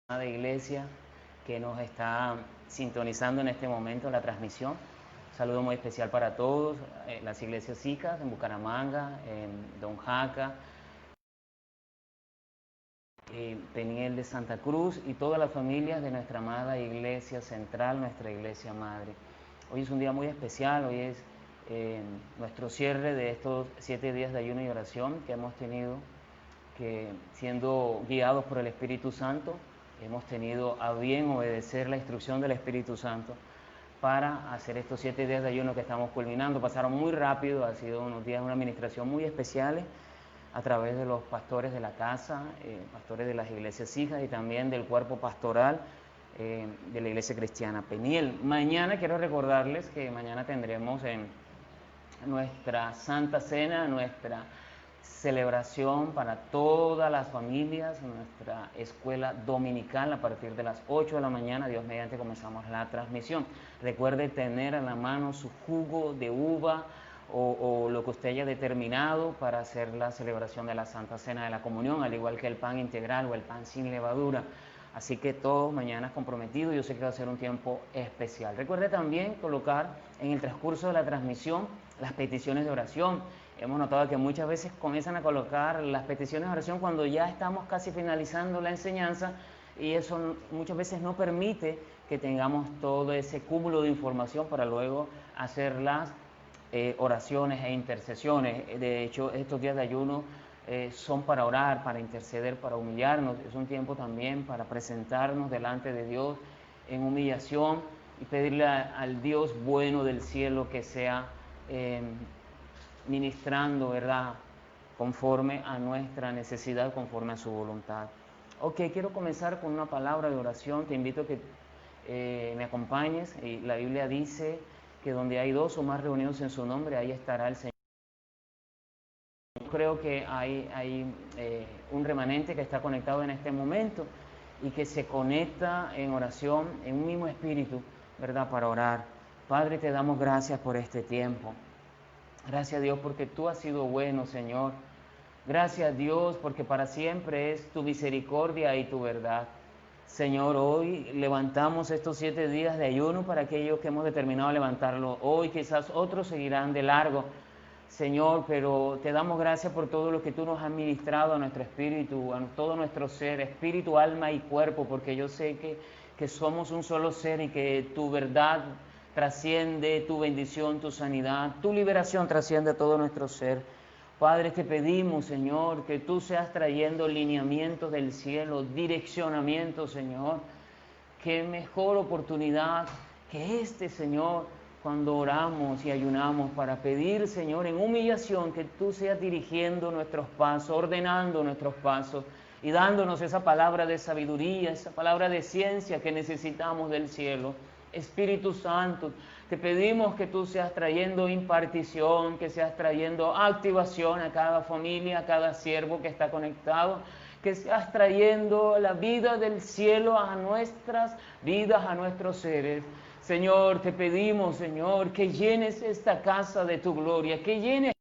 amada iglesia que nos está sintonizando en este momento la transmisión. Un saludo muy especial para todos, las iglesias SICAS en Bucaramanga, en Don Jaca, Peniel de Santa Cruz y todas las familias de nuestra amada iglesia central, nuestra iglesia madre. Hoy es un día muy especial, hoy es nuestro cierre de estos 7 días de ayuno y oración que hemos tenido, que siendo guiados por el Espíritu Santo, hemos tenido a bien obedecer la instrucción del Espíritu Santo para hacer estos 7 días de ayuno que estamos culminando. Pasaron muy rápido, ha sido unos días de una administración muy especiales a través de los pastores de la casa, pastores de las iglesias hijas y también del cuerpo pastoral de la iglesia cristiana Peniel. Mañana quiero recordarles que mañana tendremos en nuestra Santa Cena, nuestra celebración para todas las familias, nuestra escuela dominical a partir de las 8 de la mañana, Dios mediante comenzamos la transmisión. Recuerde tener a la mano su jugo de uva o lo que usted haya determinado para hacer la celebración de la Santa Cena de la Comunión, al igual que el pan integral o el pan sin levadura. Así que todos mañana comprometidos, yo sé que va a ser un tiempo especial. Recuerde también colocar en el transcurso de la transmisión las peticiones de oración. Hemos notado que muchas veces comienzan a colocar las peticiones de oración cuando ya estamos casi finalizando la enseñanza y eso muchas veces no permite que tengamos todo ese cúmulo de información para luego hacer las oraciones e intercesiones. De hecho, estos días de ayuno son para orar, para interceder, para humillarnos. Es un tiempo también para presentarnos delante de Dios en humillación y pedirle al Dios bueno del cielo que sea ministrando, ¿verdad?, conforme a nuestra necesidad, conforme a su voluntad. Ok, quiero comenzar con una palabra de oración. Te invito a que me acompañes. Y la Biblia dice que donde hay dos o más reunidos en su nombre, ahí estará el Señor. Creo que hay un remanente que está conectado en este momento y que se conecta en oración, en un mismo espíritu, ¿verdad?, para orar. Padre, te damos gracias por este tiempo. Gracias a Dios porque tú has sido bueno, Señor. Gracias a Dios porque para siempre es tu misericordia y tu verdad. Señor, hoy levantamos estos 7 días de ayuno para aquellos que hemos determinado levantarlo hoy. Quizás otros seguirán de largo, Señor, pero te damos gracias por todo lo que tú nos has ministrado a nuestro espíritu, a todo nuestro ser, espíritu, alma y cuerpo, porque yo sé que somos un solo ser y que tu verdad trasciende, tu bendición, tu sanidad, tu liberación trasciende todo nuestro ser. Padre, te pedimos, Señor, que tú seas trayendo lineamientos del cielo, direccionamiento, Señor. Qué mejor oportunidad que Señor, cuando oramos y ayunamos para pedir, Señor, en humillación, que tú seas dirigiendo nuestros pasos, ordenando nuestros pasos y dándonos esa palabra de sabiduría, esa palabra de ciencia que necesitamos del cielo. Espíritu Santo, te pedimos que tú seas trayendo impartición, que seas trayendo activación a cada familia, a cada siervo que está conectado, que seas trayendo la vida del cielo a nuestras vidas, a nuestros seres. Señor, te pedimos, Señor, que llenes esta casa de tu gloria, que llenes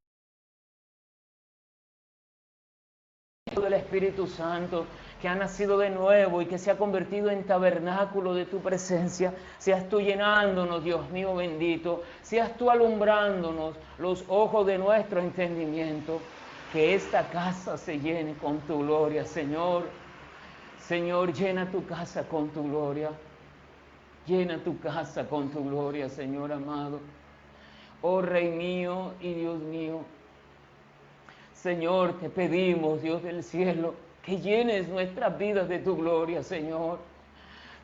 del Espíritu Santo, que ha nacido de nuevo y que se ha convertido en tabernáculo de tu presencia. Seas tú llenándonos, Dios mío bendito, seas tú alumbrándonos los ojos de nuestro entendimiento, que esta casa se llene con tu gloria, Señor. Señor, llena tu casa con tu gloria, llena tu casa con tu gloria, Señor amado. Oh Rey mío y Dios mío, Señor, te pedimos, Dios del cielo, que llenes nuestras vidas de tu gloria, Señor.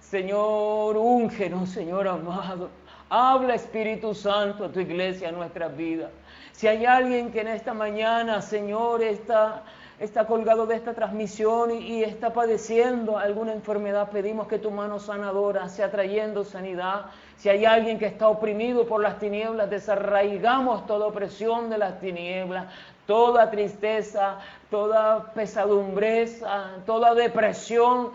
Señor, úngenos, Señor amado. Habla, Espíritu Santo, a tu iglesia, a nuestras vidas. Si hay alguien que en esta mañana, Señor, está colgado de esta transmisión y está padeciendo alguna enfermedad, pedimos que tu mano sanadora sea trayendo sanidad. Si hay alguien que está oprimido por las tinieblas, desarraigamos toda opresión de las tinieblas, toda tristeza, toda pesadumbreza, toda depresión,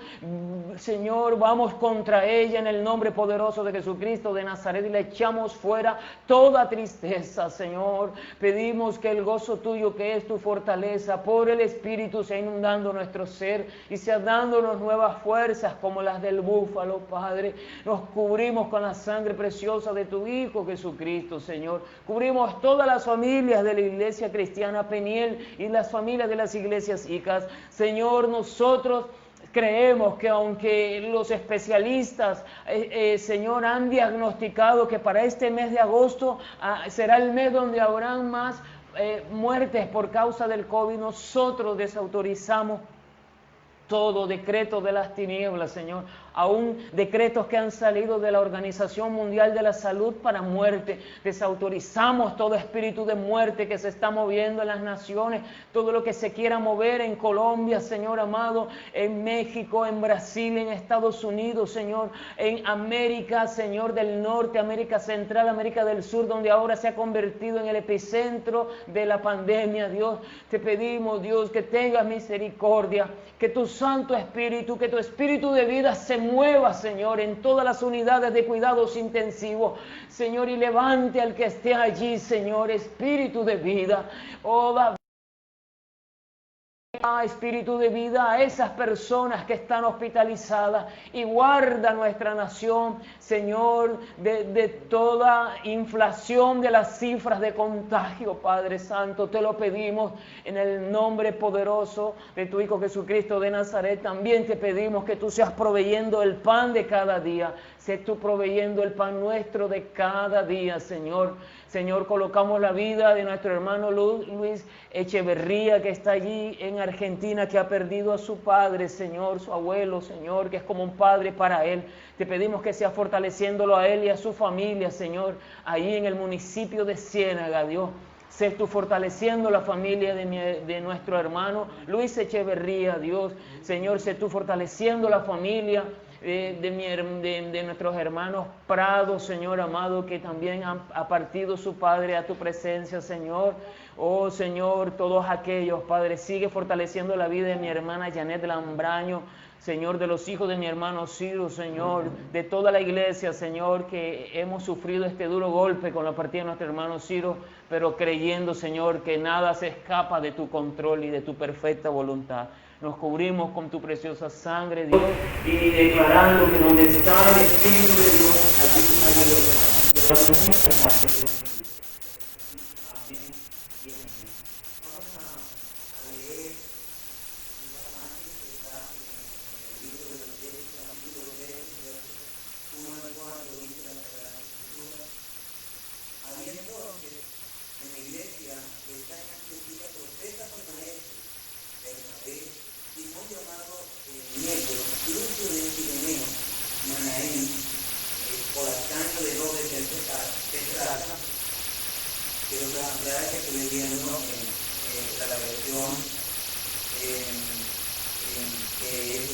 Señor, vamos contra ella en el nombre poderoso de Jesucristo de Nazaret y le echamos fuera toda tristeza, Señor. Pedimos que el gozo tuyo, que es tu fortaleza, por el Espíritu sea inundando nuestro ser y sea dándonos nuevas fuerzas como las del búfalo, Padre. Nos cubrimos con la sangre preciosa de tu Hijo Jesucristo, Señor. Cubrimos todas las familias de la iglesia cristiana Peniel y las familias de las iglesias hijas. Señor, nosotros creemos que aunque los especialistas, Señor, han diagnosticado que para este mes de agosto será el mes donde habrán más muertes por causa del COVID, nosotros desautorizamos todo decreto de las tinieblas, Señor, aún decretos que han salido de la Organización Mundial de la Salud para muerte. Desautorizamos todo espíritu de muerte que se está moviendo en las naciones, todo lo que se quiera mover en Colombia, Señor amado, en México, en Brasil, en Estados Unidos, Señor, en América, Señor, del Norte, América Central, América del Sur, donde ahora se ha convertido en el epicentro de la pandemia. Dios, te pedimos, Dios, que tengas misericordia, que tu Santo Espíritu, que tu Espíritu de vida se mueva, Señor, en todas las unidades de cuidados intensivos, Señor, y levante al que esté allí, Señor, Espíritu de vida. Oh, Espíritu de vida a esas personas que están hospitalizadas y guarda nuestra nación, Señor, de toda inflación de las cifras de contagio, Padre Santo. Te lo pedimos en el nombre poderoso de tu Hijo Jesucristo de Nazaret. También te pedimos que tú seas proveyendo el pan de cada día. Sé tú proveyendo el pan nuestro de cada día, Señor. Señor, colocamos la vida de nuestro hermano Luis Echeverría, que está allí en Argentina, que ha perdido a su padre, Señor, su abuelo, Señor, que es como un padre para él. Te pedimos que sea fortaleciéndolo a él y a su familia, Señor, ahí en el municipio de Ciénaga, Dios. Sé tú fortaleciendo la familia de nuestro hermano Luis Echeverría, Dios. Señor, sé tú fortaleciendo la familia de nuestros hermanos Prado, Señor amado, que también ha partido su padre a tu presencia, Señor. Oh, Señor, todos aquellos, Padre, sigue fortaleciendo la vida de mi hermana Janet Lambraño, Señor, de los hijos de mi hermano Ciro, Señor, de toda la iglesia, Señor, que hemos sufrido este duro golpe con la partida de nuestro hermano Ciro, pero creyendo, Señor, que nada se escapa de tu control y de tu perfecta voluntad. Nos cubrimos con tu preciosa sangre, Dios, y declarando que donde está el Espíritu de Dios, allí hay libertad. Quiero aclarar que estoy leyendo la versión que es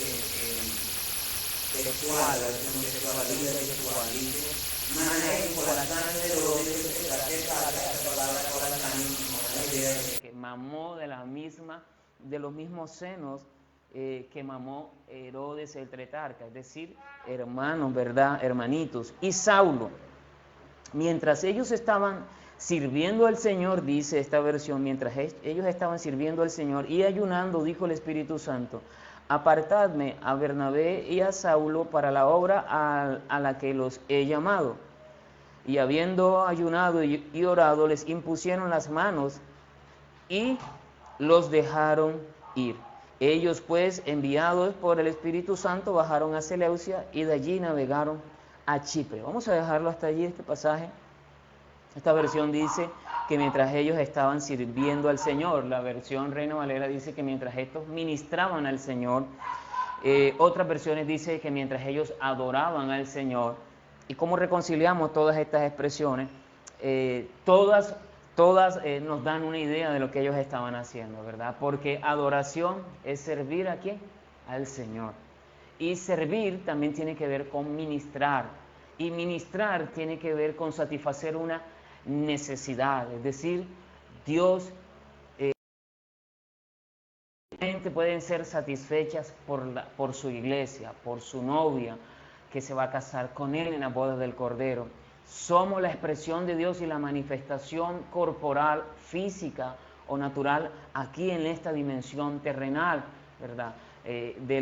textual, la versión textual, Biblia textual, dice: Manaén por la sangre de los esa palabra por la sangre, que mamó de los mismos senos que mamó Herodes el Tetrarca, es decir, hermanos, ¿verdad? Hermanitos. Y Saulo, mientras ellos estaban sirviendo al Señor, dice esta versión, mientras ellos estaban sirviendo al Señor y ayunando, dijo el Espíritu Santo: apartadme a Bernabé y a Saulo para la obra a la que los he llamado. Y habiendo ayunado y orado, les impusieron las manos y los dejaron ir. Ellos pues, enviados por el Espíritu Santo, bajaron a Seleucia y de allí navegaron a Chipre. Vamos a dejarlo hasta allí, este pasaje. Esta versión dice que mientras ellos estaban sirviendo al Señor. La versión Reina Valera dice que mientras estos ministraban al Señor. Otras versiones dicen que mientras ellos adoraban al Señor. ¿Y cómo reconciliamos todas estas expresiones? Todas nos dan una idea de lo que ellos estaban haciendo, ¿verdad? Porque adoración es servir ¿a quién? Al Señor. Y servir también tiene que ver con ministrar. Y ministrar tiene que ver con satisfacer una necesidad. Es decir, Dios solamente pueden ser satisfechas por su iglesia, por su novia, que se va a casar con él en la boda del Cordero. Somos la expresión de Dios y la manifestación corporal, física o natural aquí en esta dimensión terrenal, ¿verdad? De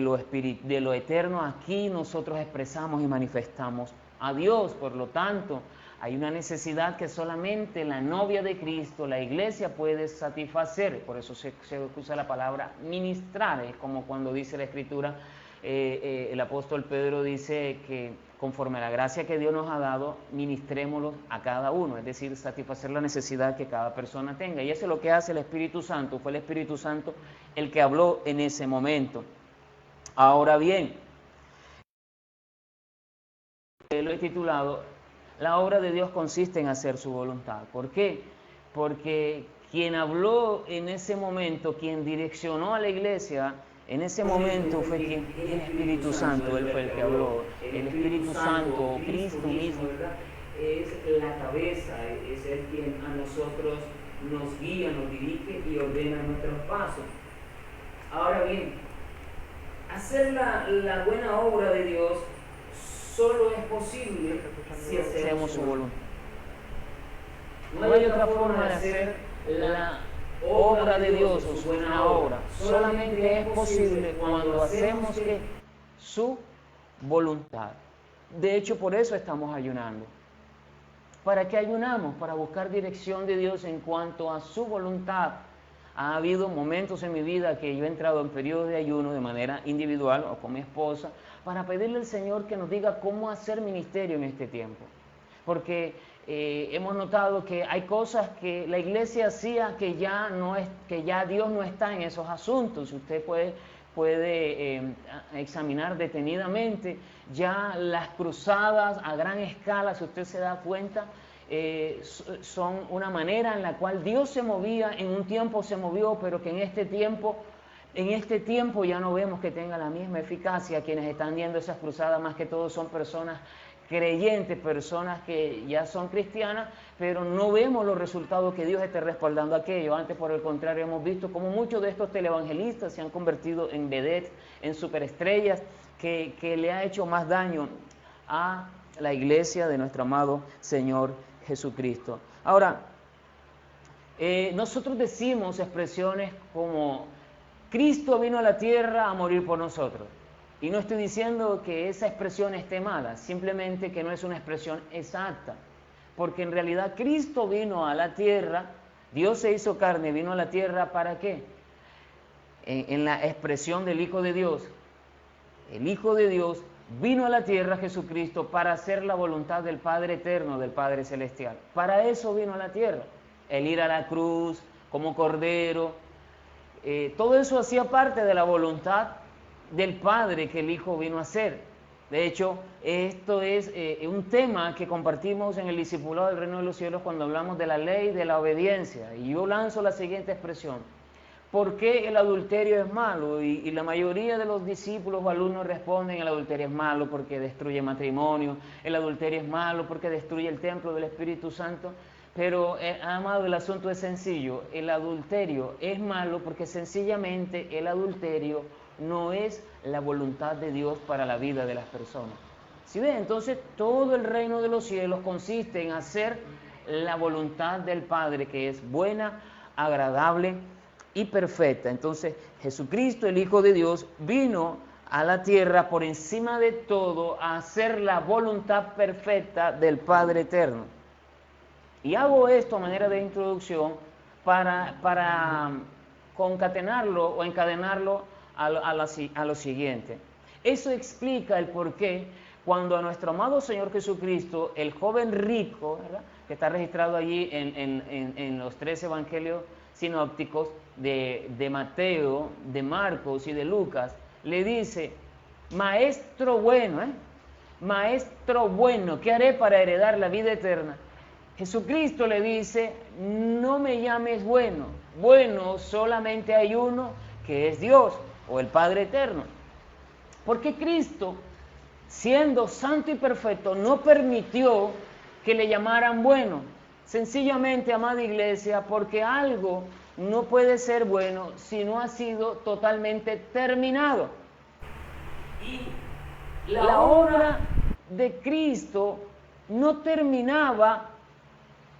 lo eterno aquí nosotros expresamos y manifestamos a Dios. Por lo tanto, hay una necesidad que solamente la novia de Cristo, la iglesia, puede satisfacer. Por eso se usa la palabra ministrar. Es como cuando dice la Escritura, el apóstol Pedro dice que conforme a la gracia que Dios nos ha dado, ministrémoslo a cada uno, es decir, satisfacer la necesidad que cada persona tenga. Y eso es lo que hace el Espíritu Santo. Fue el Espíritu Santo el que habló en ese momento. Ahora bien, lo he titulado, la obra de Dios consiste en hacer su voluntad. ¿Por qué? Porque quien habló en ese momento, quien direccionó a la iglesia en ese momento fue el Espíritu Santo. Él fue el que habló. El Espíritu Santo, Cristo mismo, ¿verdad?, es la cabeza, es el quien a nosotros nos guía, nos dirige y ordena nuestros pasos. Ahora bien, hacer la buena obra de Dios solo es posible si hacemos su voluntad. No hay otra forma de hacer la obra de Dios o su buena obra. Solamente es posible cuando hacemos su voluntad. De hecho, por eso estamos ayunando. ¿Para qué ayunamos? Para buscar dirección de Dios en cuanto a su voluntad. Ha habido momentos en mi vida que yo he entrado en periodos de ayuno de manera individual o con mi esposa para pedirle al Señor que nos diga cómo hacer ministerio en este tiempo. Porque hemos notado que hay cosas que la iglesia hacía que ya Dios no está en esos asuntos. Usted puede examinar detenidamente ya las cruzadas a gran escala, si usted se da cuenta, son una manera en la cual Dios se movía, en un tiempo se movió, pero que en este tiempo ya no vemos que tenga la misma eficacia. Quienes están viendo esas cruzadas más que todo son personas creyentes, personas que ya son cristianas, pero no vemos los resultados que Dios esté respaldando aquello. Antes, por el contrario, hemos visto como muchos de estos televangelistas se han convertido en vedettes, en superestrellas, que le ha hecho más daño a la iglesia de nuestro amado Señor Jesucristo. Ahora, nosotros decimos expresiones como Cristo vino a la tierra a morir por nosotros. Y no estoy diciendo que esa expresión esté mala, simplemente que no es una expresión exacta. Porque en realidad Cristo vino a la tierra, Dios se hizo carne, vino a la tierra ¿para qué? En la expresión del Hijo de Dios. El Hijo de Dios vino a la tierra, Jesucristo, para hacer la voluntad del Padre eterno, del Padre celestial. Para eso vino a la tierra. El ir a la cruz como cordero, todo eso hacía parte de la voluntad del Padre que el Hijo vino a hacer. De hecho, esto es un tema que compartimos en el discipulado del Reino de los Cielos cuando hablamos de la ley de la obediencia. Y yo lanzo la siguiente expresión: ¿por qué el adulterio es malo? Y la mayoría de los discípulos o alumnos responden: el adulterio es malo porque destruye matrimonio, el adulterio es malo porque destruye el templo del Espíritu Santo. Pero, amado, el asunto es sencillo. El adulterio es malo porque sencillamente el adulterio no es la voluntad de Dios para la vida de las personas. ¿Sí ven? Entonces, todo el reino de los cielos consiste en hacer la voluntad del Padre, que es buena, agradable y perfecta. Entonces, Jesucristo, el Hijo de Dios, vino a la tierra por encima de todo a hacer la voluntad perfecta del Padre eterno. Y hago esto a manera de introducción para concatenarlo o encadenarlo a lo siguiente. Eso explica el por qué cuando a nuestro amado Señor Jesucristo, el joven rico, ¿verdad?, que está registrado allí en los 3 evangelios sinópticos de Mateo, de Marcos y de Lucas, le dice: maestro bueno, maestro bueno, ¿qué haré para heredar la vida eterna? Jesucristo le dice: no me llames bueno, bueno solamente hay uno, que es Dios, o el Padre eterno. Porque Cristo, siendo santo y perfecto, no permitió que le llamaran bueno. Sencillamente, amada iglesia, porque algo no puede ser bueno si no ha sido totalmente terminado. Y la obra de Cristo no terminaba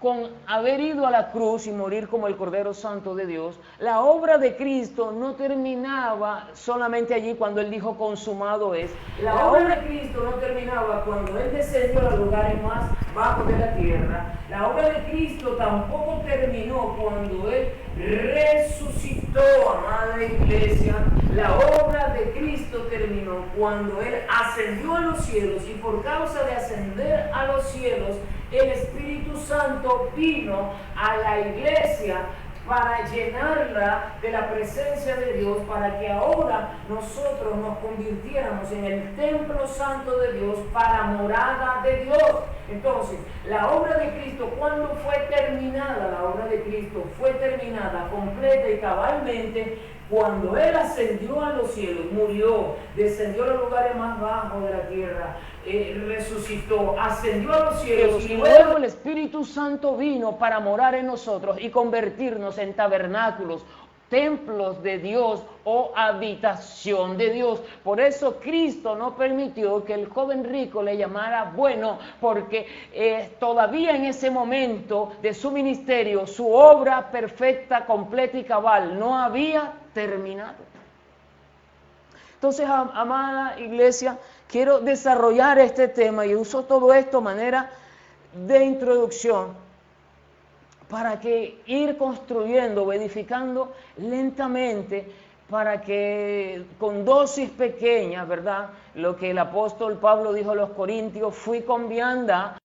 con haber ido a la cruz y morir como el Cordero Santo de Dios. La obra de Cristo no terminaba solamente allí cuando Él dijo consumado es. La obra de Cristo no terminaba cuando Él descendió a los lugares más bajos de la tierra. La obra de Cristo tampoco terminó cuando Él resucitó, amada iglesia. La obra de Cristo terminó cuando Él ascendió a los cielos, y por causa de ascender a los cielos, el Espíritu Santo vino a la iglesia para llenarla de la presencia de Dios, para que ahora nosotros nos convirtiéramos en el templo santo de Dios, para morada de Dios. Entonces, la obra de Cristo, ¿cuándo fue terminada? La obra de Cristo fue terminada completa y cabalmente cuando Él ascendió a los cielos, murió, descendió a los lugares más bajos de la tierra, resucitó, ascendió a los cielos, y luego el Espíritu Santo vino para morar en nosotros y convertirnos en tabernáculos, templos de Dios o habitación de Dios. Por eso Cristo no permitió que el joven rico le llamara bueno, porque todavía en ese momento de su ministerio, su obra perfecta, completa y cabal no había terminado. Entonces, amada iglesia, quiero desarrollar este tema y uso todo esto manera de introducción para que ir construyendo o edificando lentamente, para que con dosis pequeñas, ¿verdad? Lo que el apóstol Pablo dijo a los Corintios, fui con vianda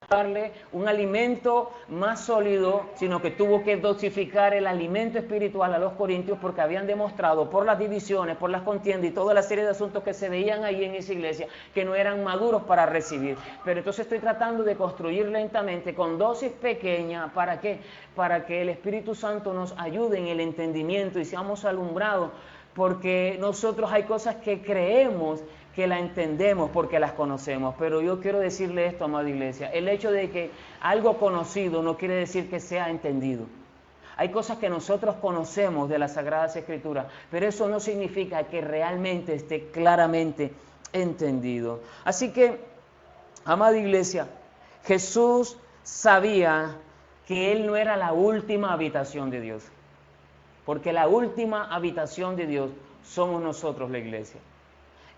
darle un alimento más sólido, sino que tuvo que dosificar el alimento espiritual a los corintios, porque habían demostrado por las divisiones, por las contiendas y toda la serie de asuntos que se veían ahí en esa iglesia, que no eran maduros para recibir. Pero entonces estoy tratando de construir lentamente con dosis pequeñas. ¿Para qué? Para que el Espíritu Santo nos ayude en el entendimiento y seamos alumbrados, porque nosotros hay cosas que creemos que la entendemos porque las conocemos, pero yo quiero decirle esto, amada iglesia, el hecho de que algo conocido no quiere decir que sea entendido. Hay cosas que nosotros conocemos de las Sagradas Escrituras, pero eso no significa que realmente esté claramente entendido. Así que, amada iglesia, Jesús sabía que Él no era la última habitación de Dios, porque la última habitación de Dios somos nosotros, la iglesia.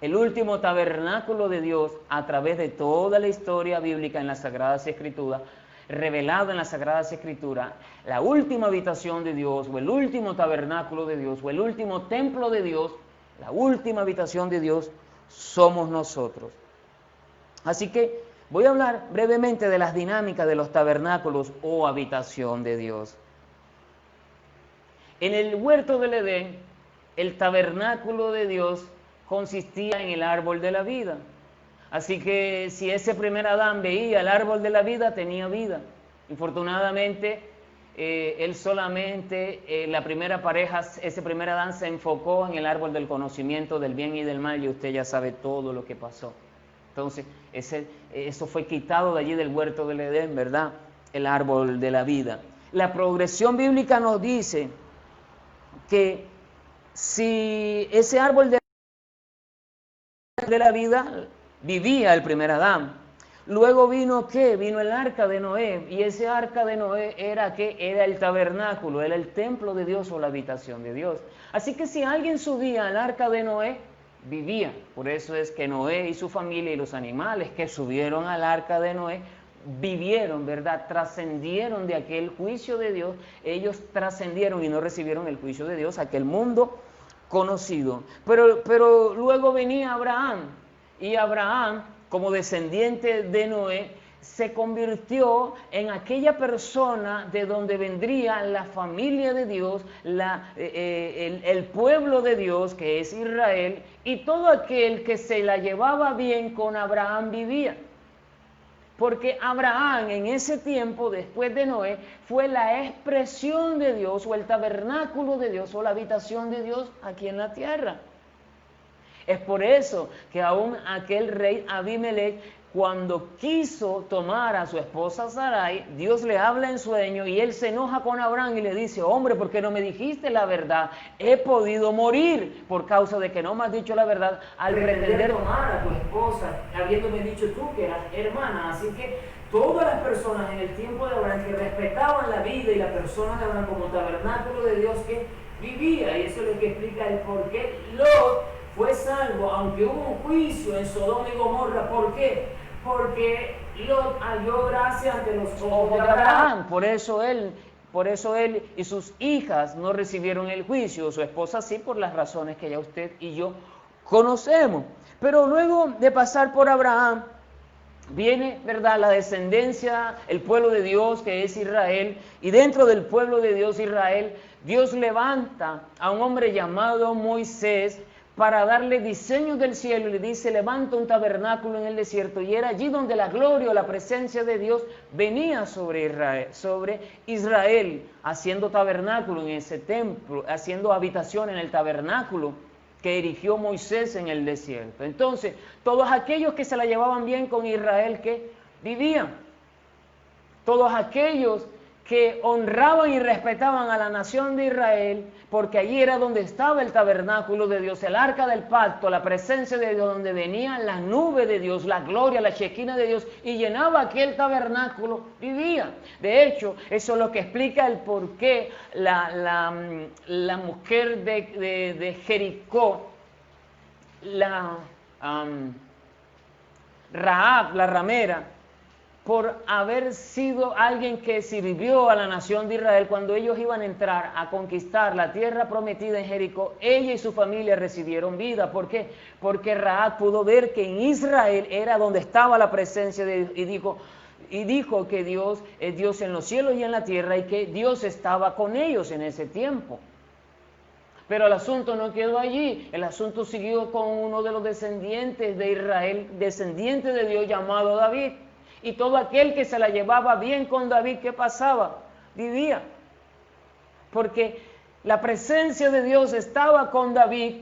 El último tabernáculo de Dios a través de toda la historia bíblica en las Sagradas Escrituras, revelado en las Sagradas Escrituras, la última habitación de Dios, o el último tabernáculo de Dios, o el último templo de Dios, la última habitación de Dios, somos nosotros. Así que voy a hablar brevemente de las dinámicas de los tabernáculos o habitación de Dios. En el huerto del Edén, el tabernáculo de Dios consistía en el árbol de la vida. Así que si ese primer Adán veía el árbol de la vida, tenía vida. Infortunadamente, él solamente, la primera pareja, ese primer Adán se enfocó en el árbol del conocimiento del bien y del mal, y usted ya sabe todo lo que pasó. Entonces, eso fue quitado de allí del huerto del Edén, ¿verdad? El árbol de la vida. La progresión bíblica nos dice que si ese árbol de la vida vivía el primer Adán. Luego vino ¿qué? Vino el arca de Noé, y ese arca de Noé era ¿qué? Era el tabernáculo, era el templo de Dios o la habitación de Dios. Así que si alguien subía al arca de Noé, vivía. Por eso es que Noé y su familia y los animales que subieron al arca de Noé vivieron, ¿verdad? Trascendieron de aquel juicio de Dios. Ellos trascendieron y no recibieron el juicio de Dios, aquel mundo conocido. Pero luego venía Abraham, y Abraham, como descendiente de Noé, se convirtió en aquella persona de donde vendría la familia de Dios, el pueblo de Dios, que es Israel, y todo aquel que se la llevaba bien con Abraham vivía. Porque Abraham en ese tiempo, después de Noé, fue la expresión de Dios, o el tabernáculo de Dios, o la habitación de Dios aquí en la tierra. Es por eso que aún aquel rey Abimelech, cuando quiso tomar a su esposa Sarai, Dios le habla en sueño y él se enoja con Abraham y le dice: hombre, ¿por qué no me dijiste la verdad? He podido morir por causa de que no me has dicho la verdad al pretender tomar a tu esposa, habiéndome dicho tú que eras hermana. Así que todas las personas en el tiempo de Abraham que respetaban la vida y la persona de Abraham como tabernáculo de Dios que vivía, y eso es lo que explica el por qué Lot fue salvo, aunque hubo un juicio en Sodoma y Gomorra. ¿Por qué? Porque Lot halló gracia ante los ojos de Abraham. Por eso él y sus hijas no recibieron el juicio, su esposa sí, por las razones que ya usted y yo conocemos. Pero luego de pasar por Abraham, viene, ¿verdad?, la descendencia, el pueblo de Dios que es Israel, y dentro del pueblo de Dios Israel, Dios levanta a un hombre llamado Moisés para darle diseños del cielo, y le dice: levanta un tabernáculo en el desierto, y era allí donde la gloria o la presencia de Dios venía sobre Israel, haciendo tabernáculo en ese templo, haciendo habitación en el tabernáculo que erigió Moisés en el desierto. Entonces, todos aquellos que se la llevaban bien con Israel, que vivían, todos aquellos que honraban y respetaban a la nación de Israel, porque allí era donde estaba el tabernáculo de Dios, el arca del pacto, la presencia de Dios, donde venía la nube de Dios, la gloria, la shekinah de Dios, y llenaba aquel tabernáculo, vivía. De hecho, eso es lo que explica el por qué la mujer de Jericó, Rahab, la ramera, por haber sido alguien que sirvió a la nación de Israel cuando ellos iban a entrar a conquistar la tierra prometida en Jericó, ella y su familia recibieron vida. ¿Por qué? Porque Rahab pudo ver que en Israel era donde estaba la presencia de Dios, y dijo que Dios es Dios en los cielos y en la tierra, y que Dios estaba con ellos en ese tiempo. Pero el asunto no quedó allí, el asunto siguió con uno de los descendientes de Israel, descendiente de Dios, llamado David. Y todo aquel que se la llevaba bien con David, ¿qué pasaba? Vivía. Porque la presencia de Dios estaba con David,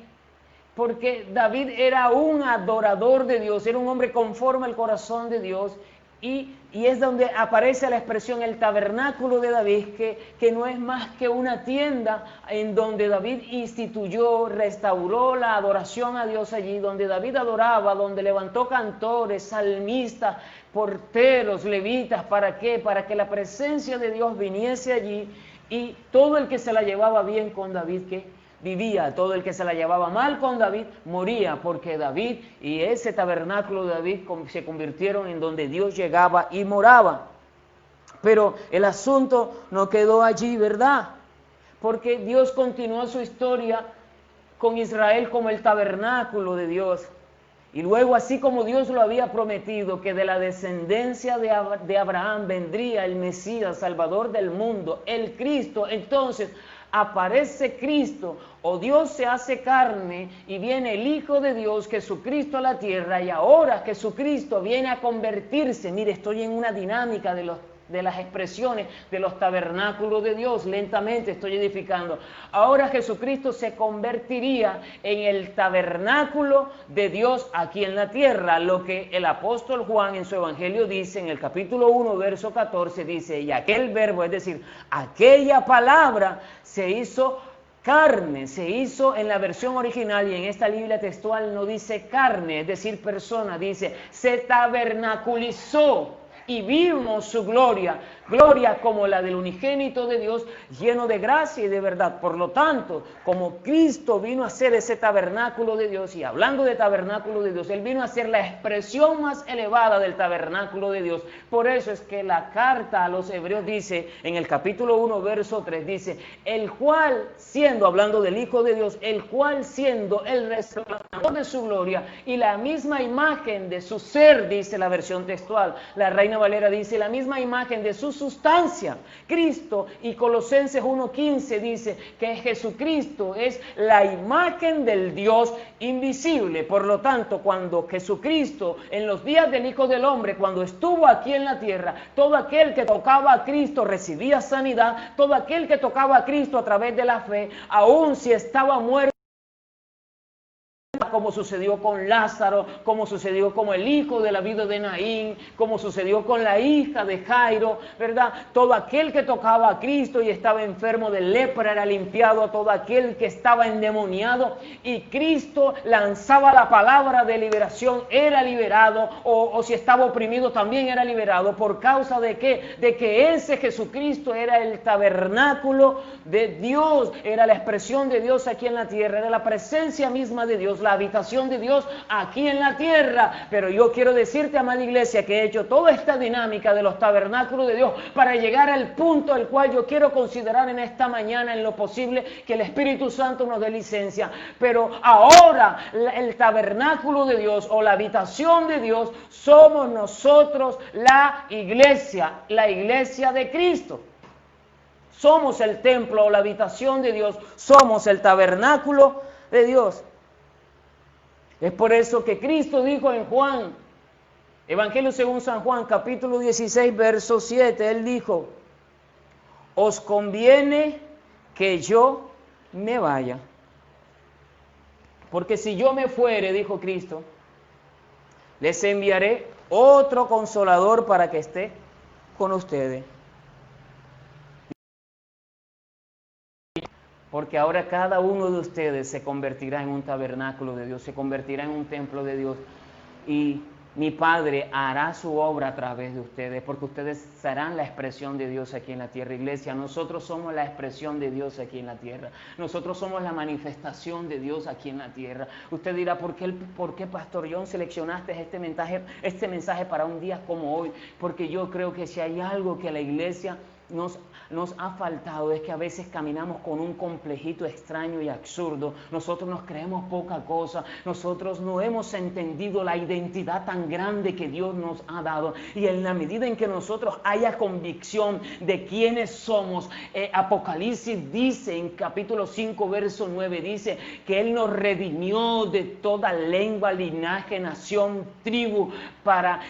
porque David era un adorador de Dios, era un hombre conforme al corazón de Dios, y es donde aparece la expresión el tabernáculo de David, que no es más que una tienda en donde David instituyó, restauró la adoración a Dios allí, donde David adoraba, donde levantó cantores, salmistas, porteros, levitas. ¿Para qué? Para que la presencia de Dios viniese allí, y todo el que se la llevaba bien con David, que vivía, todo el que se la llevaba mal con David moría, porque David y ese tabernáculo de David se convirtieron en donde Dios llegaba y moraba. Pero el asunto no quedó allí, ¿verdad? Porque Dios continuó su historia con Israel como el tabernáculo de Dios. Y luego, así como Dios lo había prometido, que de la descendencia de Abraham vendría el Mesías, Salvador del mundo, el Cristo, entonces aparece Cristo, o Dios se hace carne y viene el Hijo de Dios, Jesucristo, a la tierra, y ahora Jesucristo viene a convertirse. Mire, estoy en una dinámica de las expresiones de los tabernáculos de Dios, lentamente estoy edificando. Ahora Jesucristo se convertiría en el tabernáculo de Dios aquí en la tierra, lo que el apóstol Juan en su evangelio dice en el capítulo 1, verso 14, dice: y aquel verbo, es decir, aquella palabra, se hizo carne, se hizo en la versión original, y en esta Biblia textual no dice carne, es decir, persona, dice se tabernaculizó, y vimos su gloria, gloria como la del unigénito de Dios, lleno de gracia y de verdad. Por lo tanto, como Cristo vino a ser ese tabernáculo de Dios, y hablando de tabernáculo de Dios, Él vino a ser la expresión más elevada del tabernáculo de Dios. Por eso es que la carta a los Hebreos dice, en el capítulo 1, verso 3, dice: el cual siendo, hablando del Hijo de Dios, el cual siendo el resplandor de su gloria y la misma imagen de su ser, dice la versión textual. La Reina Valera dice: la misma imagen de su sustancia, Cristo. Y Colosenses 1:15 dice que Jesucristo es la imagen del Dios invisible. Por lo tanto, cuando Jesucristo, en los días del Hijo del Hombre, cuando estuvo aquí en la tierra, todo aquel que tocaba a Cristo recibía sanidad, todo aquel que tocaba a Cristo a través de la fe, aun si estaba muerto, como sucedió con Lázaro, como sucedió con el hijo de la viuda de Naín, como sucedió con la hija de Jairo, ¿verdad? Todo aquel que tocaba a Cristo y estaba enfermo de lepra era limpiado, todo aquel que estaba endemoniado y Cristo lanzaba la palabra de liberación era liberado, o si estaba oprimido también era liberado. ¿Por causa de qué? De que ese Jesucristo era el tabernáculo de Dios, era la expresión de Dios aquí en la tierra, era la presencia misma de Dios, la habitación de Dios aquí en la tierra. Pero yo quiero decirte, amada iglesia, que he hecho toda esta dinámica de los tabernáculos de Dios para llegar al punto al cual yo quiero considerar en esta mañana, en lo posible, que el Espíritu Santo nos dé licencia. Pero ahora el tabernáculo de Dios o la habitación de Dios somos nosotros, la iglesia de Cristo. Somos el templo o la habitación de Dios, somos el tabernáculo de Dios. Es por eso que Cristo dijo en Juan, Evangelio según San Juan, capítulo 16, verso 7, Él dijo, os conviene que yo me vaya. Porque si yo me fuere, dijo Cristo, les enviaré otro consolador para que esté con ustedes. Porque ahora cada uno de ustedes se convertirá en un tabernáculo de Dios, se convertirá en un templo de Dios. Y mi Padre hará su obra a través de ustedes, porque ustedes serán la expresión de Dios aquí en la tierra. Iglesia, nosotros somos la expresión de Dios aquí en la tierra. Nosotros somos la manifestación de Dios aquí en la tierra. Usted dirá, ¿por qué Pastor John, seleccionaste este mensaje para un día como hoy? Porque yo creo que si hay algo que la iglesia nos ha faltado es que a veces caminamos con un complejito extraño y absurdo. Nosotros nos creemos poca cosa. Nosotros no hemos entendido la identidad tan grande que Dios nos ha dado. Y en la medida en que nosotros haya convicción de quiénes somos, Apocalipsis dice en capítulo 5, verso 9, dice que Él nos redimió de toda lengua, linaje, nación, tribu,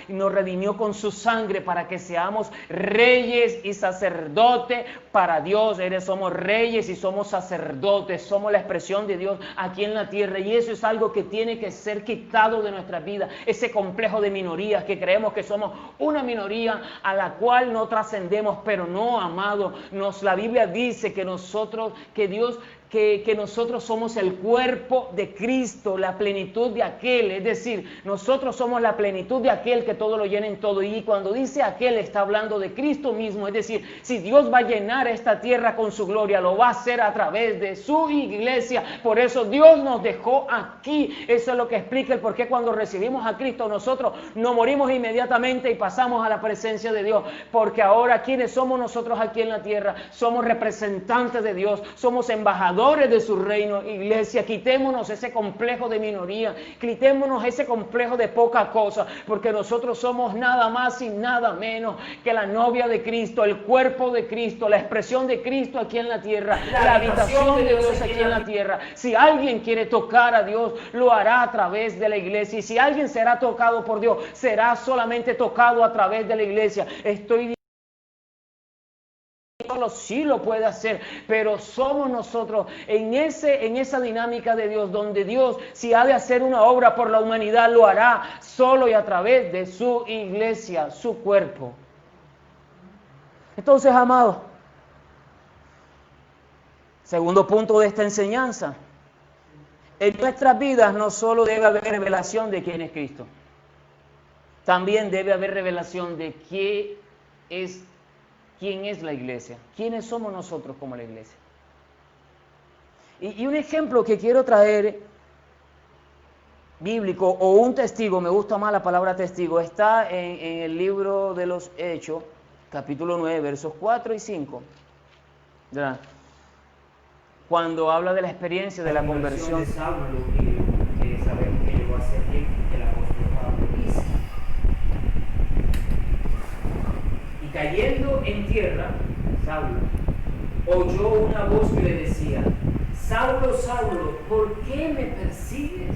nos redimió con su sangre para que seamos reyes y sacerdotes para Dios. Somos reyes y somos sacerdotes, somos la expresión de Dios aquí en la tierra, y eso es algo que tiene que ser quitado de nuestra vida, ese complejo de minorías, que creemos que somos una minoría a la cual no trascendemos. Pero no, amado, la Biblia dice que nosotros somos el cuerpo de Cristo, la plenitud de aquel, es decir, nosotros somos la plenitud de aquel que todo lo llena en todo. Y cuando dice aquel, está hablando de Cristo mismo, es decir, si Dios va a llenar esta tierra con su gloria, lo va a hacer a través de su iglesia. Por eso Dios nos dejó aquí. Eso es lo que explica el por qué cuando recibimos a Cristo nosotros no morimos inmediatamente y pasamos a la presencia de Dios. Porque ahora, ¿quiénes somos nosotros aquí en la tierra? Somos representantes de Dios, somos embajadores de su reino. Iglesia, quitémonos ese complejo de minoría, quitémonos ese complejo de poca cosa, porque nosotros somos nada más y nada menos que la novia de Cristo, el cuerpo de Cristo, la expresión de Cristo aquí en la tierra, la habitación de Dios aquí en la tierra. Si alguien quiere tocar a Dios, lo hará a través de la iglesia, y si alguien será tocado por Dios, será solamente tocado a través de la iglesia. Solo sí lo puede hacer, pero somos nosotros en esa dinámica de Dios, donde Dios, si ha de hacer una obra por la humanidad, lo hará solo y a través de su iglesia, su cuerpo. Entonces, amados, segundo punto de esta enseñanza: en nuestras vidas no solo debe haber revelación de quién es Cristo, también debe haber revelación de quién es la iglesia, quiénes somos nosotros como la iglesia. Y un ejemplo que quiero traer bíblico, o un testigo, me gusta más la palabra testigo, está en el libro de los Hechos, capítulo 9, versos 4 y 5, ¿verdad? Cuando habla de la experiencia de la conversión de Saulo, que sabemos que llegó a ser el apóstol Pablo dice: y cayendo en tierra, Saulo oyó una voz que le decía: Saulo, Saulo, ¿por qué me persigues?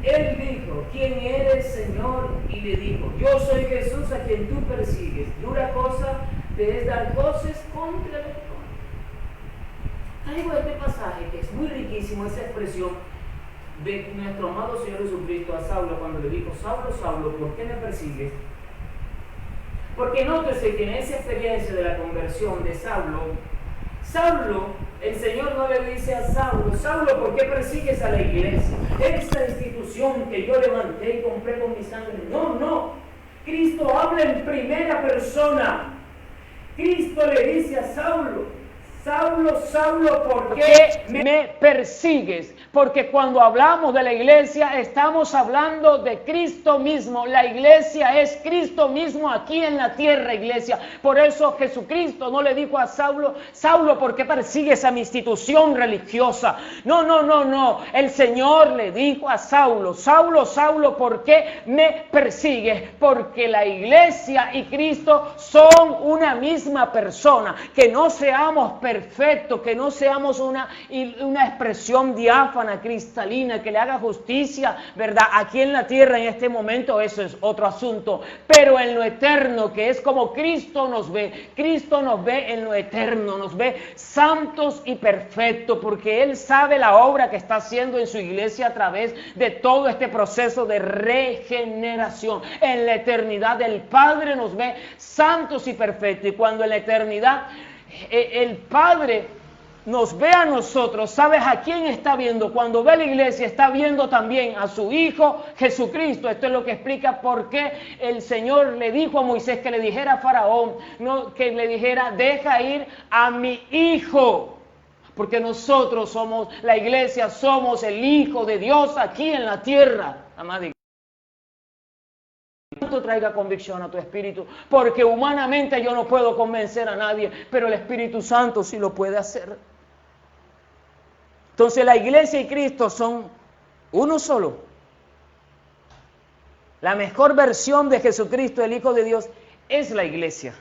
Él dijo: ¿quién eres, Señor? Y le dijo: yo soy Jesús a quien tú persigues. Dura cosa te es dar voces contra el Señor. Traigo este pasaje que es muy riquísimo, esa expresión, de nuestro amado Señor Jesucristo a Saulo cuando le dijo: Saulo, Saulo, ¿por qué me persigues? Porque nótese que en esa experiencia de la conversión de Saulo, el Señor no le dice a Saulo: Saulo, ¿por qué persigues a la iglesia? Esta institución que yo levanté y compré con mi sangre. No. Cristo habla en primera persona. Cristo le dice a Saulo: Saulo, Saulo, ¿por qué me persigues? Porque cuando hablamos de la iglesia estamos hablando de Cristo mismo. La iglesia es Cristo mismo aquí en la tierra, iglesia. Por eso Jesucristo no le dijo a Saulo: Saulo, ¿por qué persigues a mi institución religiosa? No. El Señor le dijo a Saulo: Saulo, Saulo, ¿por qué me persigues? Porque la iglesia y Cristo son una misma persona. Que no seamos perfecto, que no seamos una expresión diáfana, cristalina, que le haga justicia, ¿verdad? Aquí en la tierra en este momento, eso es otro asunto, pero en lo eterno, que es como Cristo nos ve en lo eterno, nos ve santos y perfectos, porque Él sabe la obra que está haciendo en su iglesia a través de todo este proceso de regeneración. En la eternidad el Padre nos ve santos y perfectos, y cuando en la eternidad el Padre nos ve a nosotros, ¿sabes a quién está viendo? Cuando ve a la iglesia está viendo también a su Hijo Jesucristo. Esto es lo que explica por qué el Señor le dijo a Moisés que le dijera a Faraón, no, que le dijera: deja ir a mi Hijo. Porque nosotros somos, la iglesia, somos el Hijo de Dios aquí en la tierra. Amada iglesia, traiga convicción a tu espíritu, porque humanamente yo no puedo convencer a nadie, pero el Espíritu Santo sí lo puede hacer. Entonces la iglesia y Cristo son uno solo. La mejor versión de Jesucristo, el Hijo de Dios, es la iglesia.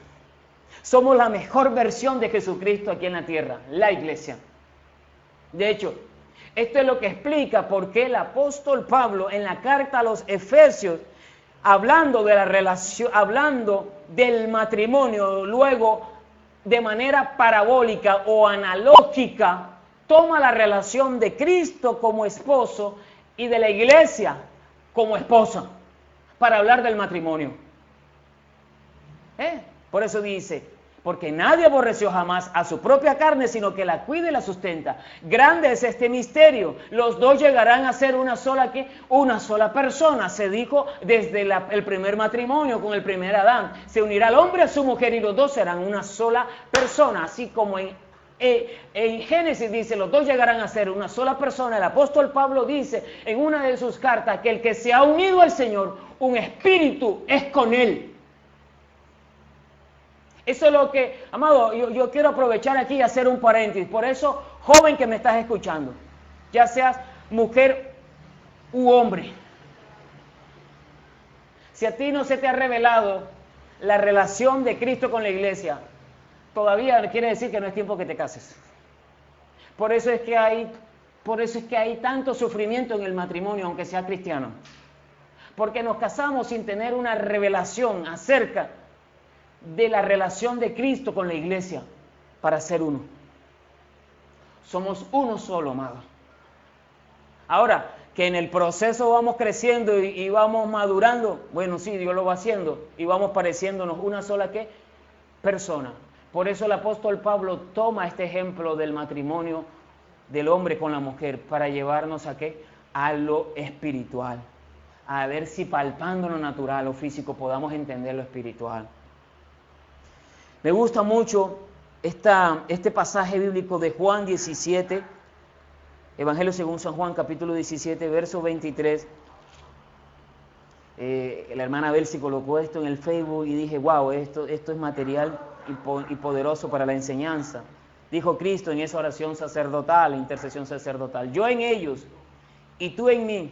Somos la mejor versión de Jesucristo aquí en la tierra, la iglesia. De hecho, esto es lo que explica por qué el apóstol Pablo en la carta a los Efesios, hablando de la relación, hablando del matrimonio, luego de manera parabólica o analógica, toma la relación de Cristo como esposo y de la iglesia como esposa para hablar del matrimonio. Por eso dice: porque nadie aborreció jamás a su propia carne, sino que la cuida y la sustenta. Grande es este misterio. Los dos llegarán a ser una sola persona. Se dijo desde el primer matrimonio con el primer Adán. Se unirá el hombre a su mujer y los dos serán una sola persona. Así como en Génesis dice: los dos llegarán a ser una sola persona. El apóstol Pablo dice en una de sus cartas que el que se ha unido al Señor, un espíritu es con él. Eso es lo que, amado, yo quiero aprovechar aquí y hacer un paréntesis. Por eso, joven que me estás escuchando, ya seas mujer u hombre, si a ti no se te ha revelado la relación de Cristo con la iglesia, todavía quiere decir que no es tiempo que te cases. Por eso es que hay tanto sufrimiento en el matrimonio, aunque sea cristiano. Porque nos casamos sin tener una revelación acerca de la relación de Cristo con la iglesia para ser uno. Somos uno solo, amado. Ahora, que en el proceso vamos creciendo y vamos madurando, bueno, sí, Dios lo va haciendo y vamos pareciéndonos una sola persona. Por eso el apóstol Pablo toma este ejemplo del matrimonio del hombre con la mujer para llevarnos ¿a qué? A lo espiritual. A ver si palpando lo natural o físico podamos entender lo espiritual. Me gusta mucho este pasaje bíblico de Juan 17, Evangelio según San Juan, capítulo 17, verso 23. La hermana Belsi colocó esto en el Facebook y dije: wow, esto es material y poderoso para la enseñanza. Dijo Cristo en esa oración sacerdotal, intercesión sacerdotal: yo en ellos y tú en mí,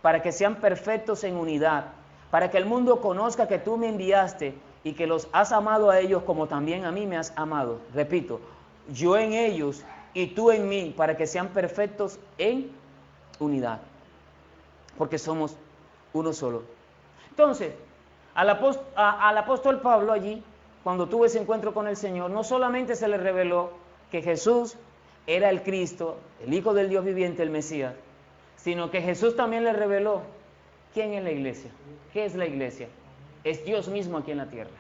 para que sean perfectos en unidad, para que el mundo conozca que tú me enviaste y que los has amado a ellos como también a mí me has amado. Repito, yo en ellos y tú en mí, para que sean perfectos en unidad, porque somos uno solo. Entonces, al apóstol Pablo allí, cuando tuvo ese encuentro con el Señor, no solamente se le reveló que Jesús era el Cristo, el Hijo del Dios viviente, el Mesías, sino que Jesús también le reveló quién es la iglesia. ¿Qué es la iglesia? Es Dios mismo aquí en la tierra.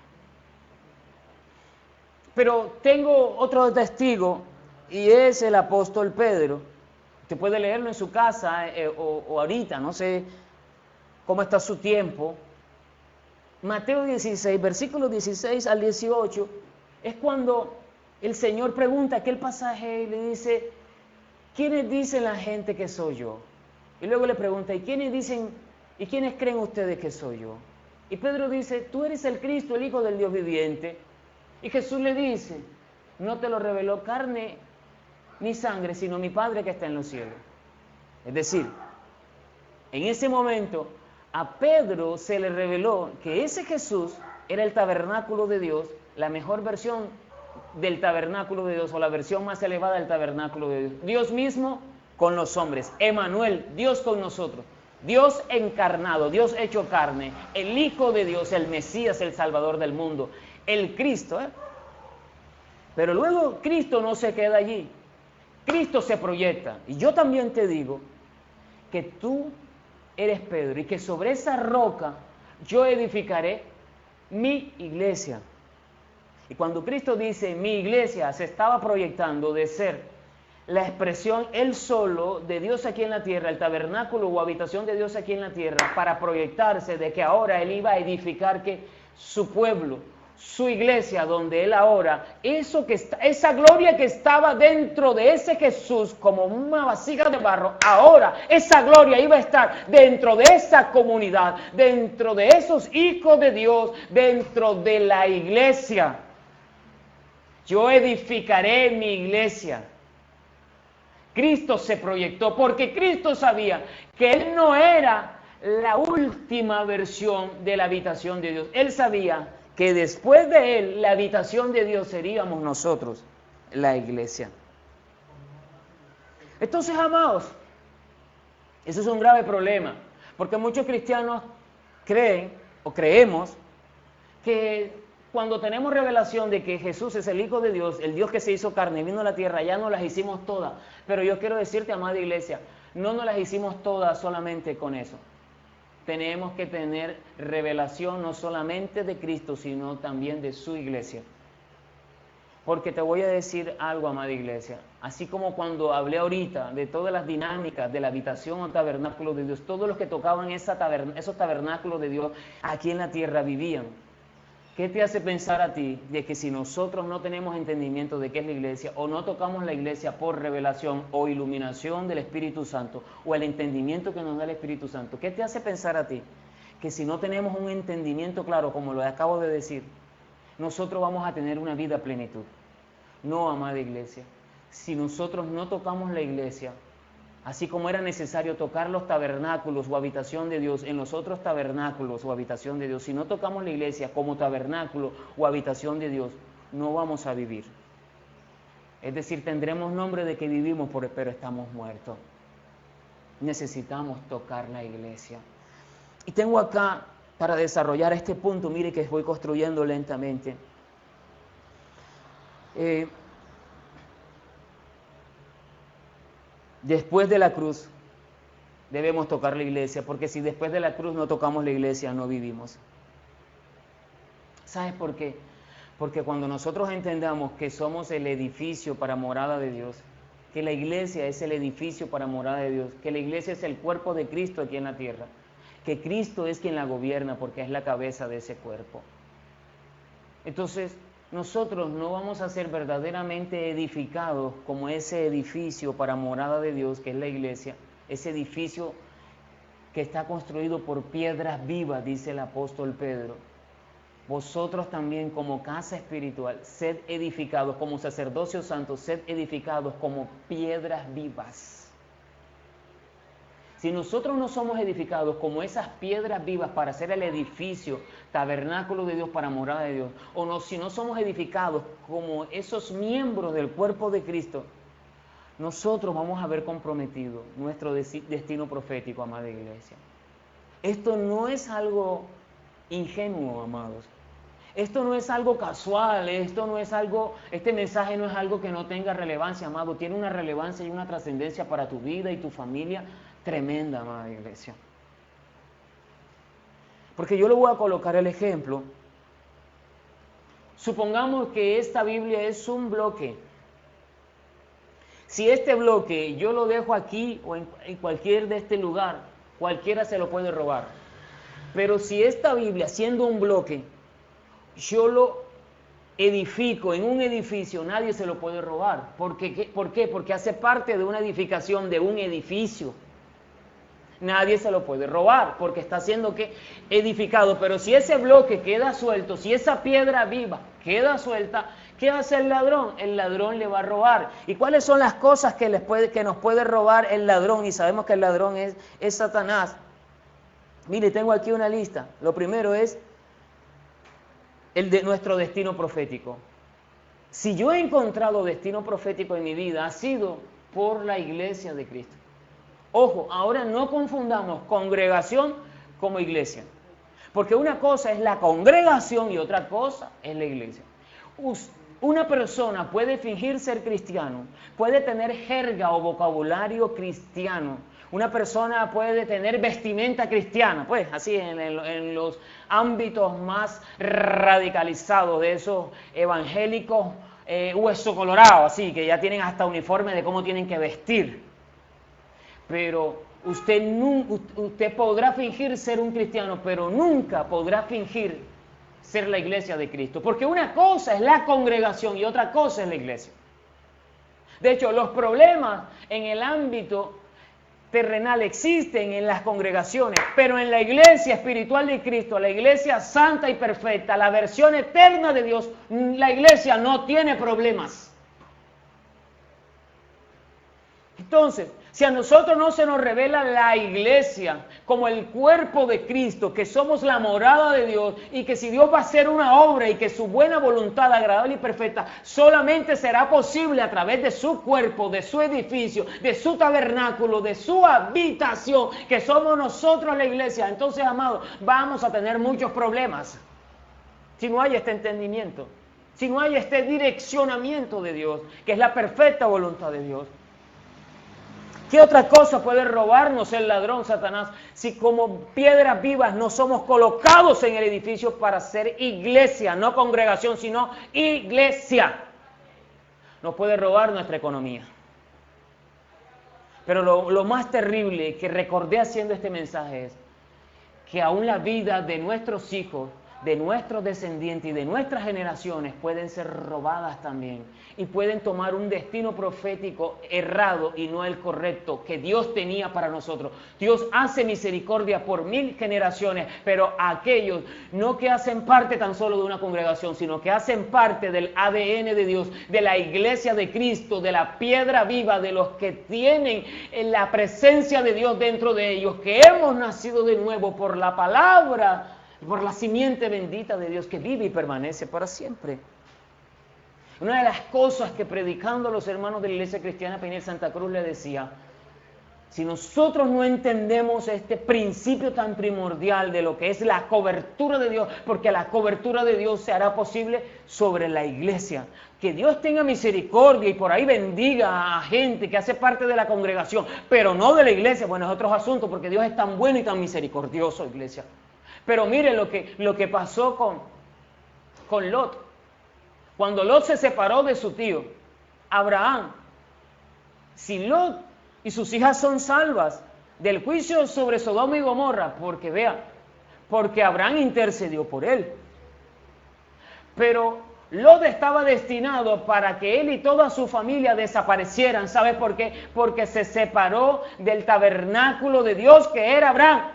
Pero tengo otro testigo y es el apóstol Pedro. Usted puede leerlo en su casa o ahorita, no sé cómo está su tiempo. Mateo 16, versículos 16 al 18, es cuando el Señor pregunta aquel pasaje y le dice, ¿quiénes dicen la gente que soy yo? Y luego le pregunta, ¿y quiénes creen ustedes que soy yo? Y Pedro dice, tú eres el Cristo, el Hijo del Dios viviente. Y Jesús le dice, no te lo reveló carne ni sangre, sino mi Padre que está en los cielos. Es decir, en ese momento a Pedro se le reveló que ese Jesús era el tabernáculo de Dios, la mejor versión del tabernáculo de Dios o la versión más elevada del tabernáculo de Dios. Dios mismo con los hombres, Emmanuel, Dios con nosotros, Dios encarnado, Dios hecho carne, el Hijo de Dios, el Mesías, el Salvador del mundo, el Cristo. Pero luego Cristo no se queda allí, Cristo se proyecta. Y yo también te digo que tú eres Pedro y que sobre esa roca yo edificaré mi iglesia. Y cuando Cristo dice mi iglesia, se estaba proyectando de ser la expresión él solo de Dios aquí en la tierra, el tabernáculo o habitación de Dios aquí en la tierra, para proyectarse de que ahora él iba a edificar su pueblo, su iglesia, donde él ahora, esa gloria que estaba dentro de ese Jesús como una vasija de barro, ahora esa gloria iba a estar dentro de esa comunidad, dentro de esos hijos de Dios, dentro de la iglesia. Yo edificaré mi iglesia. Cristo se proyectó porque Cristo sabía que él no era la última versión de la habitación de Dios. Él sabía que después de él, la habitación de Dios seríamos nosotros, la iglesia. Entonces, amados, eso es un grave problema, porque muchos cristianos creen o creemos que cuando tenemos revelación de que Jesús es el Hijo de Dios, el Dios que se hizo carne y vino a la tierra, ya no las hicimos todas. Pero yo quiero decirte, amada iglesia, no nos las hicimos todas solamente con eso. Tenemos que tener revelación no solamente de Cristo, sino también de su iglesia. Porque te voy a decir algo, amada iglesia. Así como cuando hablé ahorita de todas las dinámicas de la habitación o tabernáculo de Dios, todos los que tocaban esos tabernáculos de Dios aquí en la tierra vivían. ¿Qué te hace pensar a ti de que si nosotros no tenemos entendimiento de qué es la iglesia o no tocamos la iglesia por revelación o iluminación del Espíritu Santo o el entendimiento que nos da el Espíritu Santo, qué te hace pensar a ti que si no tenemos un entendimiento claro, como lo acabo de decir, nosotros vamos a tener una vida a plenitud? No, amada iglesia, si nosotros no tocamos la iglesia, así como era necesario tocar los tabernáculos o habitación de Dios en los otros tabernáculos o habitación de Dios, si no tocamos la iglesia como tabernáculo o habitación de Dios, no vamos a vivir. Es decir, tendremos nombre de que vivimos, pero estamos muertos. Necesitamos tocar la iglesia. Y tengo acá, para desarrollar este punto, mire que voy construyendo lentamente. Después de la cruz debemos tocar la iglesia, porque si después de la cruz no tocamos la iglesia, no vivimos. ¿Sabes por qué? Porque cuando nosotros entendamos que somos el edificio para morada de Dios, que la iglesia es el edificio para morada de Dios, que la iglesia es el cuerpo de Cristo aquí en la tierra, que Cristo es quien la gobierna porque es la cabeza de ese cuerpo. Entonces, nosotros no vamos a ser verdaderamente edificados como ese edificio para morada de Dios, que es la iglesia, ese edificio que está construido por piedras vivas, dice el apóstol Pedro. Vosotros también como casa espiritual, sed edificados, como sacerdocio santo, sed edificados como piedras vivas. Si nosotros no somos edificados como esas piedras vivas para hacer el edificio, tabernáculo de Dios para morada de Dios, si no somos edificados como esos miembros del cuerpo de Cristo, nosotros vamos a ver comprometido nuestro destino profético, amada iglesia. Esto no es algo ingenuo, amados. Esto no es algo casual, este mensaje no es algo que no tenga relevancia, amado. Tiene una relevancia y una trascendencia para tu vida y tu familia tremenda, amada iglesia. Porque yo le voy a colocar el ejemplo. Supongamos que esta Biblia es un bloque. Si este bloque yo lo dejo aquí o en cualquier de este lugar, cualquiera se lo puede robar. Pero si esta Biblia, siendo un bloque, yo lo edifico en un edificio, nadie se lo puede robar. ¿Por qué? Porque hace parte de una edificación de un edificio. Nadie se lo puede robar porque está siendo edificado. Pero si ese bloque queda suelto, si esa piedra viva queda suelta, ¿qué hace el ladrón? El ladrón le va a robar. ¿Y cuáles son las cosas que nos puede robar el ladrón? Y sabemos que el ladrón es Satanás. Mire, tengo aquí una lista. Lo primero es nuestro destino profético. Si yo he encontrado destino profético en mi vida, ha sido por la iglesia de Cristo. Ojo, ahora no confundamos congregación como iglesia. Porque una cosa es la congregación y otra cosa es la iglesia. Una persona puede fingir ser cristiano, puede tener jerga o vocabulario cristiano. Una persona puede tener vestimenta cristiana, pues así en los ámbitos más radicalizados de esos evangélicos hueso colorado, así que ya tienen hasta uniforme de cómo tienen que vestir. Pero usted podrá fingir ser un cristiano, pero nunca podrá fingir ser la iglesia de Cristo. Porque una cosa es la congregación y otra cosa es la iglesia. De hecho, los problemas en el ámbito terrenal existen en las congregaciones, pero en la iglesia espiritual de Cristo, la iglesia santa y perfecta, la versión eterna de Dios, la iglesia no tiene problemas. Entonces, si a nosotros no se nos revela la iglesia como el cuerpo de Cristo, que somos la morada de Dios y que si Dios va a hacer una obra y que su buena voluntad agradable y perfecta solamente será posible a través de su cuerpo, de su edificio, de su tabernáculo, de su habitación, que somos nosotros la iglesia, entonces, amados, vamos a tener muchos problemas si no hay este entendimiento, si no hay este direccionamiento de Dios, que es la perfecta voluntad de Dios. ¿Qué otra cosa puede robarnos el ladrón, Satanás, si como piedras vivas no somos colocados en el edificio para ser iglesia, no congregación, sino iglesia? Nos puede robar nuestra economía. Pero lo más terrible que recordé haciendo este mensaje es que aún la vida de nuestros hijos, de nuestros descendientes y de nuestras generaciones pueden ser robadas también y pueden tomar un destino profético errado y no el correcto que Dios tenía para nosotros. Dios hace misericordia por 1000 generaciones, pero aquellos no que hacen parte tan solo de una congregación, sino que hacen parte del ADN de Dios, de la iglesia de Cristo, de la piedra viva, de los que tienen la presencia de Dios dentro de ellos, que hemos nacido de nuevo por la palabra, por la simiente bendita de Dios que vive y permanece para siempre. Una de las cosas que predicando a los hermanos de la Iglesia Cristiana Peña Santa Cruz le decía, si nosotros no entendemos este principio tan primordial de lo que es la cobertura de Dios, porque la cobertura de Dios se hará posible sobre la iglesia, que Dios tenga misericordia y por ahí bendiga a gente que hace parte de la congregación, pero no de la iglesia, bueno, es otro asunto, porque Dios es tan bueno y tan misericordioso, iglesia. Pero mire lo que pasó con Lot. Cuando Lot se separó de su tío, Abraham, si Lot y sus hijas son salvas del juicio sobre Sodoma y Gomorra, porque Abraham intercedió por él. Pero Lot estaba destinado para que él y toda su familia desaparecieran. ¿Sabe por qué? Porque se separó del tabernáculo de Dios que era Abraham.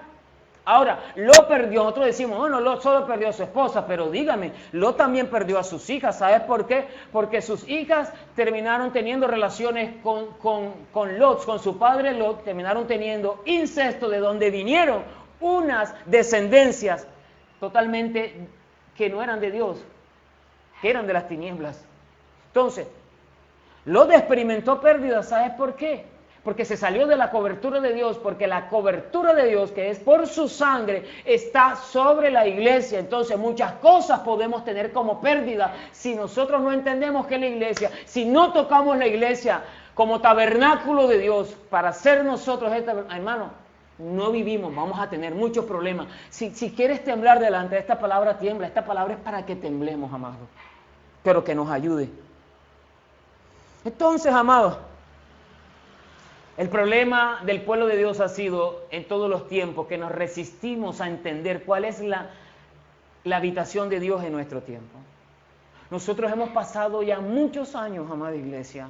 Ahora, Lot perdió, nosotros decimos, bueno, Lot solo perdió a su esposa, pero dígame, Lot también perdió a sus hijas. ¿Sabes por qué? Porque sus hijas terminaron teniendo relaciones con Lot, con su padre Lot, terminaron teniendo incesto, de donde vinieron unas descendencias totalmente que no eran de Dios, que eran de las tinieblas. Entonces, Lot experimentó pérdidas. ¿Sabes por qué? Porque se salió de la cobertura de Dios, porque la cobertura de Dios, que es por su sangre, está sobre la iglesia. Entonces muchas cosas podemos tener como pérdida si nosotros no entendemos que la iglesia, si no tocamos la iglesia como tabernáculo de Dios, para ser nosotros, hermano, no vivimos, vamos a tener muchos problemas. Si quieres temblar delante de esta palabra, tiembla. Esta palabra es para que temblemos, amados, pero que nos ayude. Entonces, amados, el problema del pueblo de Dios ha sido en todos los tiempos que nos resistimos a entender cuál es la habitación de Dios en nuestro tiempo. Nosotros hemos pasado ya muchos años, amada iglesia,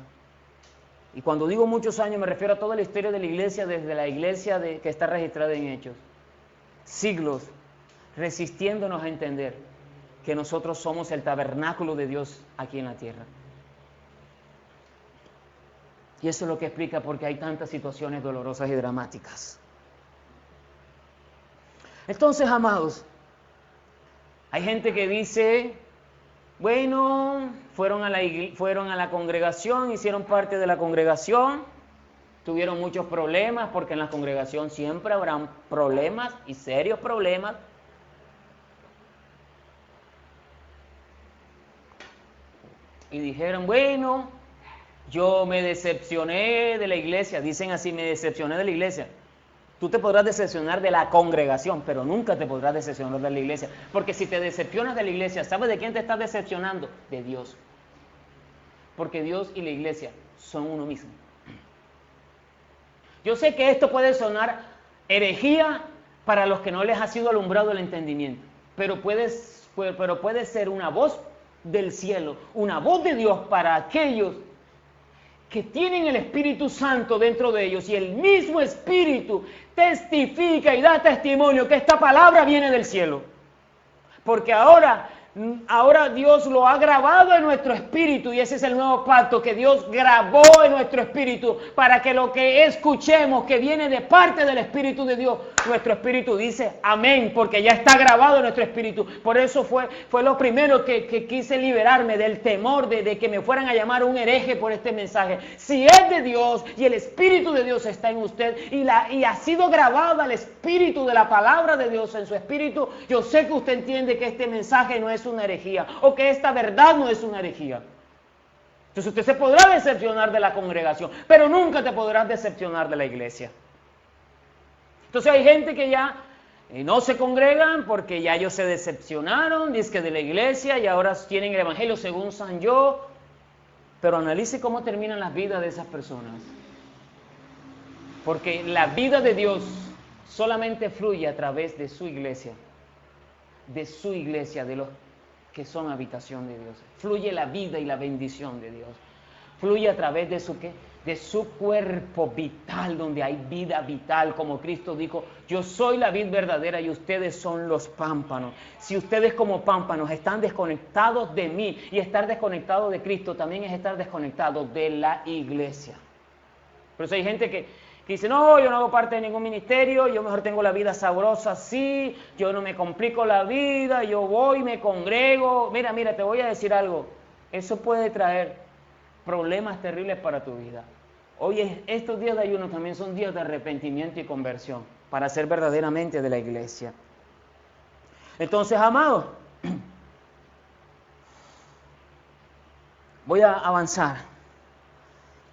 y cuando digo muchos años me refiero a toda la historia de la iglesia, desde la iglesia que está registrada en Hechos, siglos resistiéndonos a entender que nosotros somos el tabernáculo de Dios aquí en la tierra. Y eso es lo que explica por qué hay tantas situaciones dolorosas y dramáticas. Entonces, amados, hay gente que dice, bueno, fueron a la congregación, hicieron parte de la congregación, tuvieron muchos problemas, porque en la congregación siempre habrán problemas y serios problemas. Y dijeron, bueno, yo me decepcioné de la iglesia, dicen así, me decepcioné de la iglesia. Tú te podrás decepcionar de la congregación, pero nunca te podrás decepcionar de la iglesia. Porque si te decepcionas de la iglesia, ¿sabes de quién te estás decepcionando? De Dios. Porque Dios y la iglesia son uno mismo. Yo sé que esto puede sonar herejía para los que no les ha sido alumbrado el entendimiento, pero puede ser una voz del cielo, una voz de Dios para aquellos que tienen el Espíritu Santo dentro de ellos, y el mismo Espíritu testifica y da testimonio que esta palabra viene del cielo. Porque ahora Dios lo ha grabado en nuestro espíritu, y ese es el nuevo pacto que Dios grabó en nuestro espíritu para que lo que escuchemos que viene de parte del Espíritu de Dios, nuestro espíritu dice amén, porque ya está grabado en nuestro espíritu. Por eso fue lo primero que quise liberarme del temor de que me fueran a llamar un hereje por este mensaje. Si es de Dios y el Espíritu de Dios está en usted y ha sido grabada el Espíritu de la palabra de Dios en su espíritu, yo sé que usted entiende que este mensaje no es una herejía, o que esta verdad no es una herejía. Entonces usted se podrá decepcionar de la congregación, pero nunca te podrás decepcionar de la iglesia. Entonces hay gente que ya no se congregan porque ya ellos se decepcionaron, dizque de la iglesia, y ahora tienen el evangelio según San Yo. Pero analice cómo terminan las vidas de esas personas. Porque la vida de Dios solamente fluye a través de su iglesia, de los que son habitación de Dios. Fluye la vida y la bendición de Dios. Fluye a través de su ¿qué? De su cuerpo vital, donde hay vida vital, como Cristo dijo, yo soy la vid verdadera y ustedes son los pámpanos. Si ustedes como pámpanos están desconectados de mí, y estar desconectados de Cristo también es estar desconectados de la iglesia. Por eso hay gente que dice, no, yo no hago parte de ningún ministerio, yo mejor tengo la vida sabrosa así, yo no me complico la vida, yo voy, me congrego. Mira, te voy a decir algo, eso puede traer problemas terribles para tu vida. Hoy, estos días de ayuno también son días de arrepentimiento y conversión, para ser verdaderamente de la iglesia. Entonces, amados, voy a avanzar.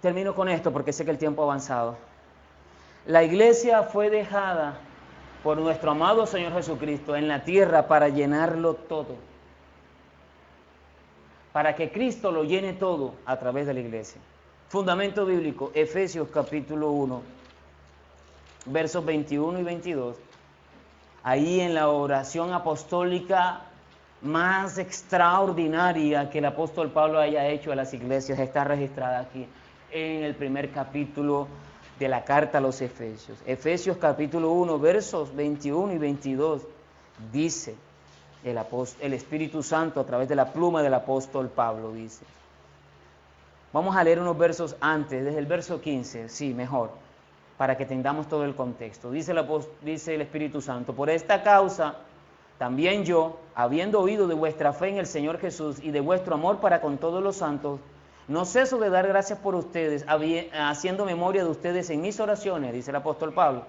Termino con esto porque sé que el tiempo ha avanzado. La iglesia fue dejada por nuestro amado Señor Jesucristo en la tierra para llenarlo todo. Para que Cristo lo llene todo a través de la iglesia. Fundamento bíblico, Efesios capítulo 1, versos 21 y 22. Ahí en la oración apostólica más extraordinaria que el apóstol Pablo haya hecho a las iglesias, está registrada aquí en el primer capítulo de la carta a los Efesios. Efesios capítulo 1, versos 21 y 22, dice el Espíritu Santo a través de la pluma del apóstol Pablo, dice. Vamos a leer unos versos antes, desde el verso 15, sí, mejor, para que tengamos todo el contexto. Dice el Espíritu Santo, por esta causa también yo, habiendo oído de vuestra fe en el Señor Jesús y de vuestro amor para con todos los santos, no ceso de dar gracias por ustedes, haciendo memoria de ustedes en mis oraciones, dice el apóstol Pablo,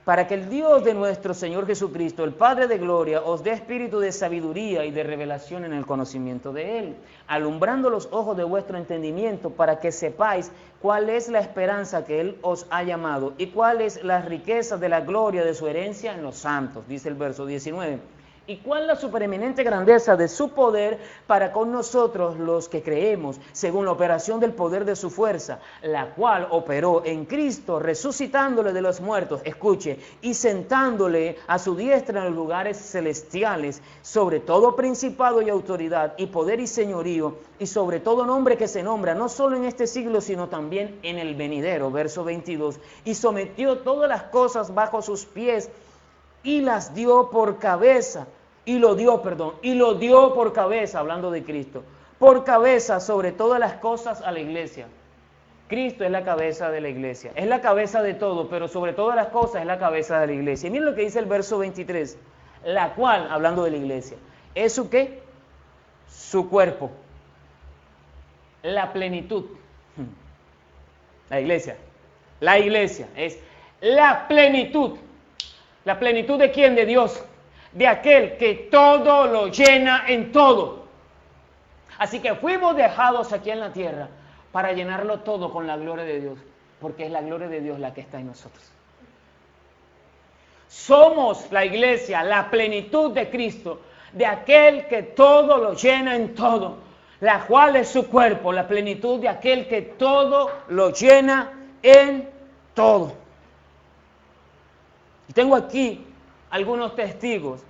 para que el Dios de nuestro Señor Jesucristo, el Padre de gloria, os dé espíritu de sabiduría y de revelación en el conocimiento de Él, alumbrando los ojos de vuestro entendimiento, para que sepáis cuál es la esperanza que Él os ha llamado y cuál es la riqueza de la gloria de su herencia en los santos, dice el verso 19. ¿Y cuál la supereminente grandeza de su poder para con nosotros los que creemos, según la operación del poder de su fuerza, la cual operó en Cristo, resucitándole de los muertos, escuche, y sentándole a su diestra en los lugares celestiales, sobre todo principado y autoridad, y poder y señorío, y sobre todo nombre que se nombra, no solo en este siglo, sino también en el venidero, verso 22, y sometió todas las cosas bajo sus pies, y las dio por cabeza, y lo dio por cabeza, hablando de Cristo, por cabeza sobre todas las cosas a la iglesia. Cristo es la cabeza de la iglesia, es la cabeza de todo, pero sobre todas las cosas es la cabeza de la iglesia. Y miren lo que dice el verso 23, la cual, hablando de la iglesia, ¿es su qué? Su cuerpo, la plenitud. La iglesia es la plenitud. ¿La plenitud de quién? De Dios, de aquel que todo lo llena en todo. Así que fuimos dejados aquí en la tierra para llenarlo todo con la gloria de Dios, porque es la gloria de Dios la que está en nosotros. Somos la iglesia, la plenitud de Cristo, de aquel que todo lo llena en todo, la cual es su cuerpo, la plenitud de aquel que todo lo llena en todo. Y tengo aquí algunos testigos,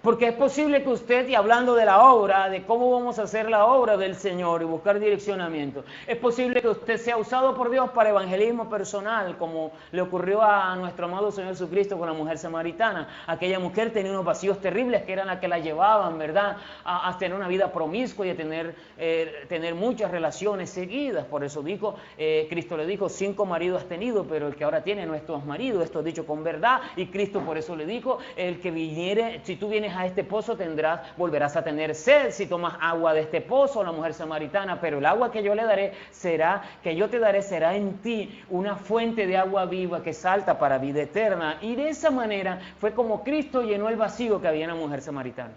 porque es posible que usted, y hablando de la obra, de cómo vamos a hacer la obra del Señor y buscar direccionamiento, es posible que usted sea usado por Dios para evangelismo personal, como le ocurrió a nuestro amado Señor Jesucristo con la mujer samaritana. Aquella mujer tenía unos vacíos terribles que eran las que la llevaban, ¿verdad?, a tener una vida promiscua y a tener muchas relaciones seguidas. Por eso dijo, Cristo le dijo, 5 maridos has tenido, pero el que ahora tiene no es tu marido. Esto es dicho con verdad, y Cristo por eso le dijo, el que viniere, si tú vienes a este pozo volverás a tener sed si tomas agua de este pozo, la mujer samaritana, pero el agua que yo te daré será en ti una fuente de agua viva que salta para vida eterna. Y de esa manera fue como Cristo llenó el vacío que había en la mujer samaritana.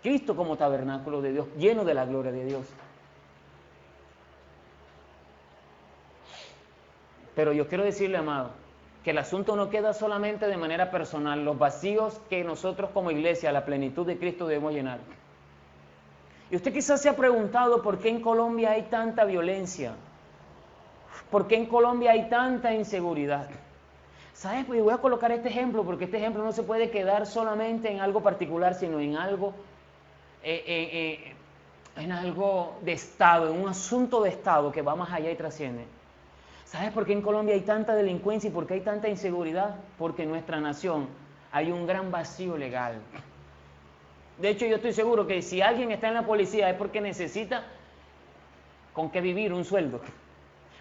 Cristo como tabernáculo de Dios, lleno de la gloria de Dios. Pero yo quiero decirle, amado, que el asunto no queda solamente de manera personal, los vacíos que nosotros como iglesia, la plenitud de Cristo, debemos llenar. Y usted quizás se ha preguntado por qué en Colombia hay tanta violencia, por qué en Colombia hay tanta inseguridad. ¿Sabes? Pues voy a colocar este ejemplo, porque este ejemplo no se puede quedar solamente en algo particular, sino en algo, en algo de Estado, en un asunto de Estado que va más allá y trasciende. ¿Sabes por qué en Colombia hay tanta delincuencia y por qué hay tanta inseguridad? Porque en nuestra nación hay un gran vacío legal. De hecho, yo estoy seguro que si alguien está en la policía es porque necesita con qué vivir, un sueldo.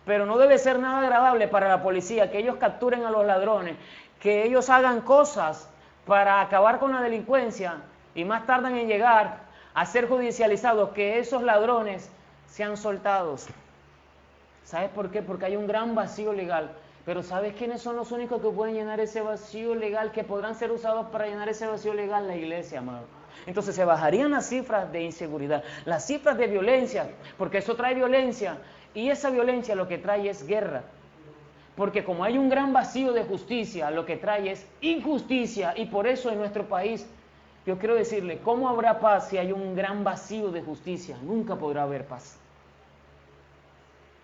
Pero no debe ser nada agradable para la policía que ellos capturen a los ladrones, que ellos hagan cosas para acabar con la delincuencia y más tardan en llegar a ser judicializados, que esos ladrones sean soltados. ¿Sabes por qué? Porque hay un gran vacío legal. Pero ¿sabes quiénes son los únicos que pueden llenar ese vacío legal, que podrán ser usados para llenar ese vacío legal? La iglesia, amado. Entonces se bajarían las cifras de inseguridad, las cifras de violencia, porque eso trae violencia. Y esa violencia lo que trae es guerra. Porque como hay un gran vacío de justicia, lo que trae es injusticia. Y por eso en nuestro país, yo quiero decirle, ¿cómo habrá paz si hay un gran vacío de justicia? Nunca podrá haber paz.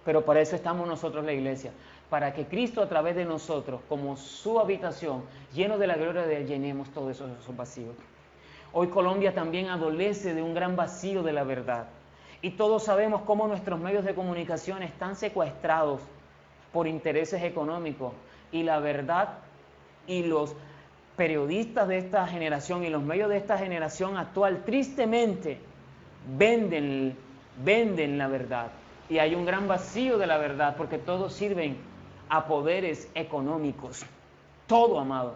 Pero para eso estamos nosotros, la iglesia, para que Cristo a través de nosotros, como su habitación, lleno de la gloria de Él, llenemos todos esos vacíos. Hoy Colombia también adolece de un gran vacío de la verdad. Y todos sabemos cómo nuestros medios de comunicación están secuestrados por intereses económicos. Y la verdad, y los periodistas de esta generación y los medios de esta generación actual, tristemente, venden la verdad. Y hay un gran vacío de la verdad, porque todos sirven a poderes económicos. Todo, amado.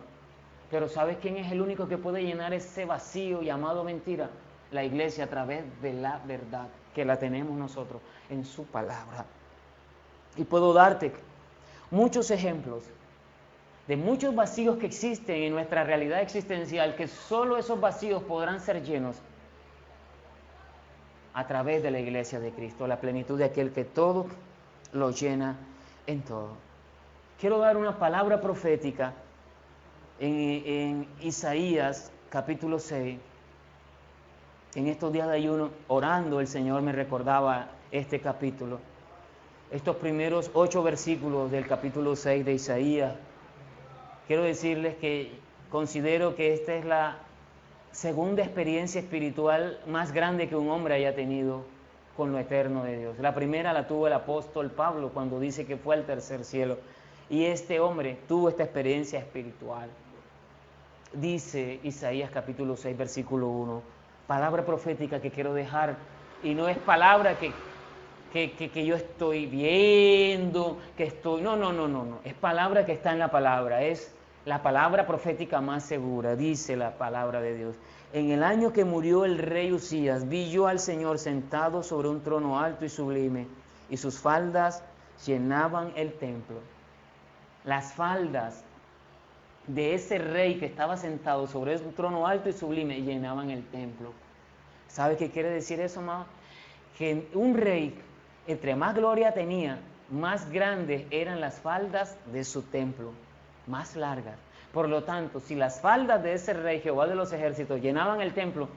Pero ¿sabes quién es el único que puede llenar ese vacío llamado mentira? La iglesia, a través de la verdad, que la tenemos nosotros en su palabra. Y puedo darte muchos ejemplos de muchos vacíos que existen en nuestra realidad existencial, que solo esos vacíos podrán ser llenos a través de la iglesia de Cristo, la plenitud de aquel que todo lo llena en todo. Quiero dar una palabra profética en Isaías capítulo 6. En estos días de ayuno, orando, el Señor me recordaba este capítulo. Estos primeros 8 versículos del capítulo 6 de Isaías. Quiero decirles que considero que esta es la segunda experiencia espiritual más grande que un hombre haya tenido con lo eterno de Dios. La primera la tuvo el apóstol Pablo cuando dice que fue al tercer cielo. Y este hombre tuvo esta experiencia espiritual. Dice Isaías capítulo 6, versículo 1, palabra profética que quiero dejar, y no es palabra que yo estoy viendo, no, es palabra que está en la palabra, es la palabra profética más segura. Dice la palabra de Dios: en el año que murió el rey Usías, vi yo al Señor sentado sobre un trono alto y sublime, y sus faldas llenaban el templo. Las faldas de ese rey que estaba sentado sobre un trono alto y sublime llenaban el templo. ¿Sabe qué quiere decir eso, amado? Que un rey, entre más gloria tenía, más grandes eran las faldas de su templo, más largas. Por lo tanto, si las faldas de ese rey, Jehová de los ejércitos, llenaban el templo,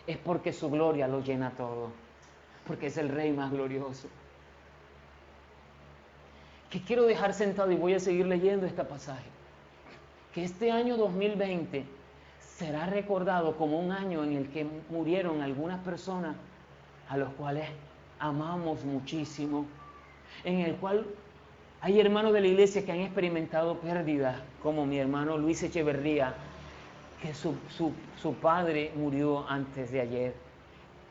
es porque su gloria lo llena todo, porque es el rey más glorioso. Que quiero dejar sentado, y voy a seguir leyendo este pasaje, que este año 2020 será recordado como un año en el que murieron algunas personas a los cuales amamos muchísimo, en el cual hay hermanos de la iglesia que han experimentado pérdidas, como mi hermano Luis Echeverría, que su padre murió antes de ayer,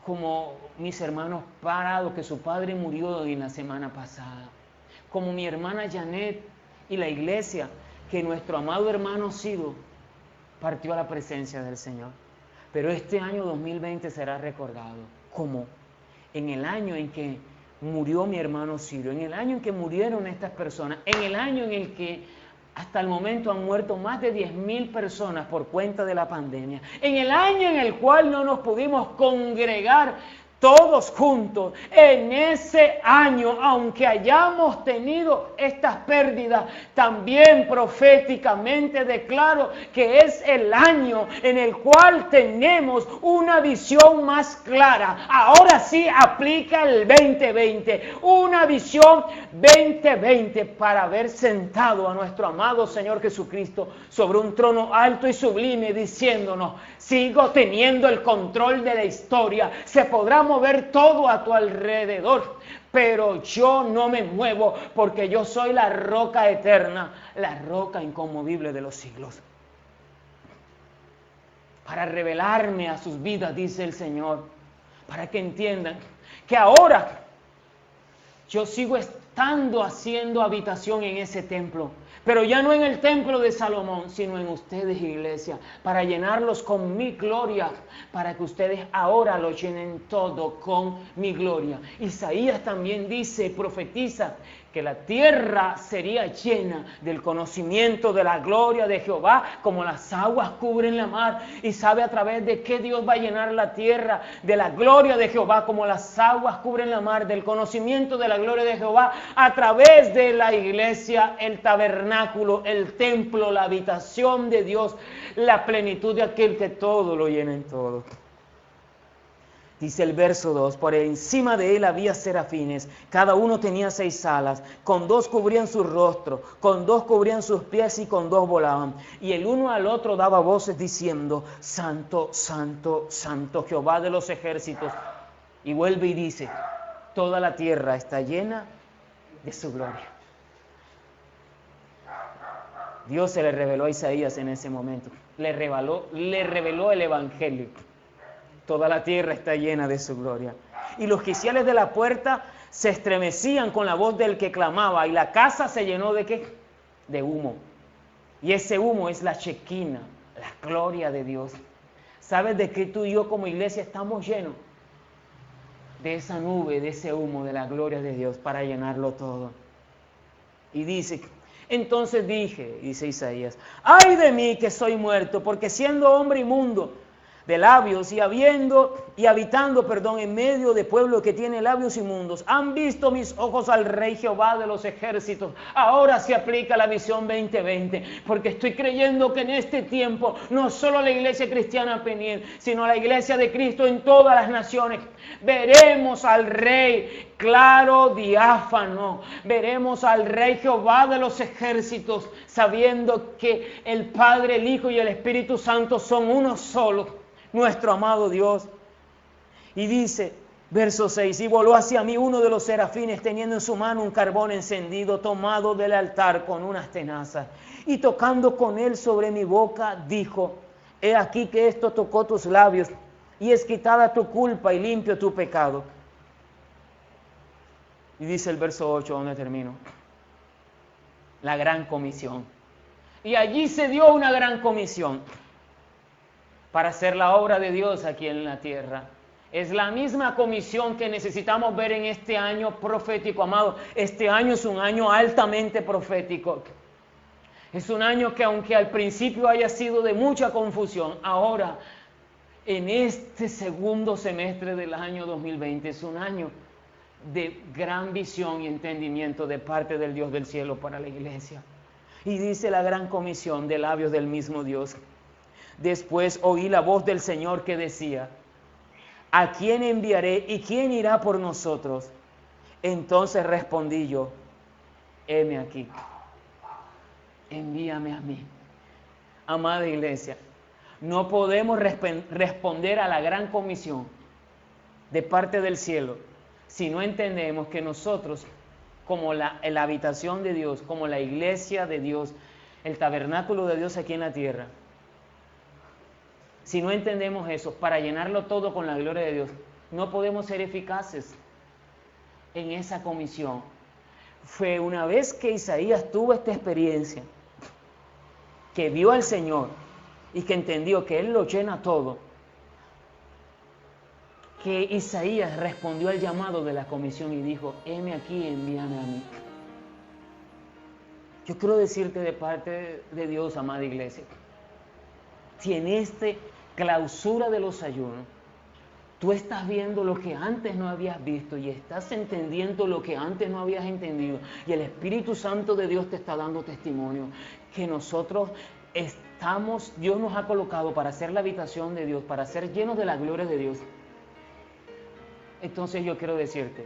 como mis hermanos Parado, que su padre murió en la semana pasada, como mi hermana Janet y la iglesia, que nuestro amado hermano Sido partió a la presencia del Señor. Pero este año 2020 será recordado como en el año en que murió mi hermano Sido, en el año en que murieron estas personas, en el año en el que hasta el momento han muerto más de 10,000 personas por cuenta de la pandemia, en el año en el cual no nos pudimos congregar todos juntos. En ese año, aunque hayamos tenido estas pérdidas, también proféticamente declaro que es el año en el cual tenemos una visión más clara. Ahora sí aplica el 2020, una visión 2020 para ver sentado a nuestro amado Señor Jesucristo sobre un trono alto y sublime, diciéndonos: sigo teniendo el control de la historia. Se podrá mover todo a tu alrededor, pero yo no me muevo, porque yo soy la roca eterna, la roca inconmovible de los siglos. Para revelarme a sus vidas, dice el Señor, para que entiendan que ahora yo sigo estando haciendo habitación en ese templo, pero ya no en el templo de Salomón, sino en ustedes, iglesia, para llenarlos con mi gloria, para que ustedes ahora lo llenen todo con mi gloria. Isaías también dice, profetiza, que la tierra sería llena del conocimiento de la gloria de Jehová, como las aguas cubren la mar. Y sabe a través de qué Dios va a llenar la tierra, de la gloria de Jehová, como las aguas cubren la mar, del conocimiento de la gloria de Jehová, a través de la iglesia, el tabernáculo, el templo, la habitación de Dios, la plenitud de aquel que todo lo llena en todo. Dice el verso 2, por encima de él había serafines, cada uno tenía 6 alas, con 2 cubrían su rostro, con 2 cubrían sus pies y con 2 volaban. Y el uno al otro daba voces diciendo: Santo, Santo, Santo, Jehová de los ejércitos. Y vuelve y dice: toda la tierra está llena de su gloria. Dios se le reveló a Isaías en ese momento, le reveló el evangelio. Toda la tierra está llena de su gloria. Y los quiciales de la puerta se estremecían con la voz del que clamaba, y la casa se llenó ¿de qué? De humo. Y ese humo es la Shekinah, la gloria de Dios. ¿Sabes de qué tú y yo como iglesia estamos llenos? De esa nube, de ese humo, de la gloria de Dios, para llenarlo todo. Y dice: Entonces dije, dice Isaías, ¡ay de mí que soy muerto! Porque siendo hombre inmundo de labios y habitando, en medio de pueblo que tiene labios inmundos, han visto mis ojos al Rey Jehová de los ejércitos. Ahora se aplica la visión 2020, porque estoy creyendo que en este tiempo, no solo la iglesia cristiana Peniel, sino la iglesia de Cristo en todas las naciones, veremos al Rey claro, diáfano, veremos al Rey Jehová de los ejércitos, sabiendo que el Padre, el Hijo y el Espíritu Santo son uno solo, nuestro amado Dios. Y dice, verso 6, y voló hacia mí uno de los serafines teniendo en su mano un carbón encendido tomado del altar con unas tenazas, y tocando con él sobre mi boca, dijo, he aquí que esto tocó tus labios, y es quitada tu culpa y limpio tu pecado. Y dice el verso 8, donde termino, la gran comisión. Y allí se dio una gran comisión para hacer la obra de Dios aquí en la tierra. Es la misma comisión que necesitamos ver en este año profético, amado. Este año es un año altamente profético. Es un año que aunque al principio haya sido de mucha confusión, ahora en este segundo semestre del año 2020 es un año de gran visión y entendimiento de parte del Dios del cielo para la iglesia. Y dice la gran comisión de labios del mismo Dios. Después oí la voz del Señor que decía, ¿a quién enviaré y quién irá por nosotros? Entonces respondí yo, heme aquí, envíame a mí. Amada iglesia, no podemos responder a la gran comisión de parte del cielo si no entendemos que nosotros, como la habitación de Dios, como la iglesia de Dios, el tabernáculo de Dios aquí en la tierra, si no entendemos eso, para llenarlo todo con la gloria de Dios, no podemos ser eficaces en esa comisión. Fue una vez que Isaías tuvo esta experiencia, que vio al Señor y que entendió que Él lo llena todo, que Isaías respondió al llamado de la comisión y dijo, heme aquí, envíame a mí. Yo quiero decirte de parte de Dios, amada iglesia, si en esta clausura de los ayunos, tú estás viendo lo que antes no habías visto y estás entendiendo lo que antes no habías entendido, y el Espíritu Santo de Dios te está dando testimonio que nosotros Dios nos ha colocado para ser la habitación de Dios, para ser llenos de la gloria de Dios. Entonces yo quiero decirte,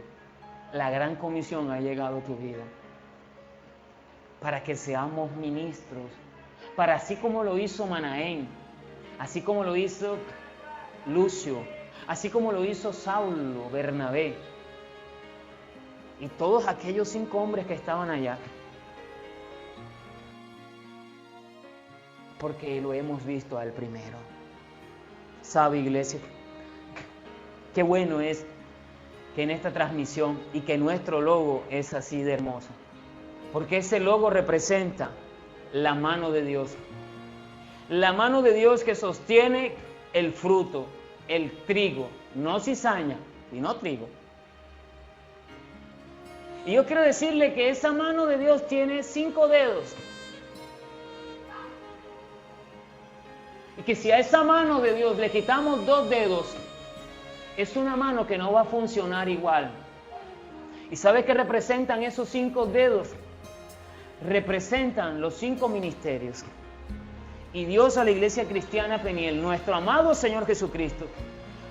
la gran comisión ha llegado a tu vida para que seamos ministros, para así como lo hizo Manaén, así como lo hizo Lucio, así como lo hizo Saulo, Bernabé y todos aquellos 5 hombres que estaban allá, porque lo hemos visto al primero. ¿Sabe, iglesia? Qué bueno es que en esta transmisión y que nuestro logo es así de hermoso, porque ese logo representa la mano de Dios. La mano de Dios que sostiene el fruto, el trigo, no cizaña, sino trigo. Y yo quiero decirle que esa mano de Dios tiene 5 dedos. Y que si a esa mano de Dios le quitamos 2 dedos, es una mano que no va a funcionar igual. ¿Y sabe qué representan esos 5 dedos? Representan los 5 ministerios. Y Dios a la iglesia cristiana Peniel, nuestro amado Señor Jesucristo,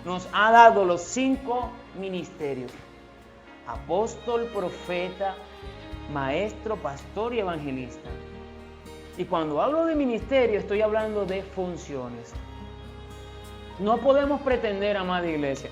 nos ha dado los 5 ministerios: apóstol, profeta, maestro, pastor y evangelista. Y cuando hablo de ministerio, estoy hablando de funciones. No podemos pretender, amada iglesia,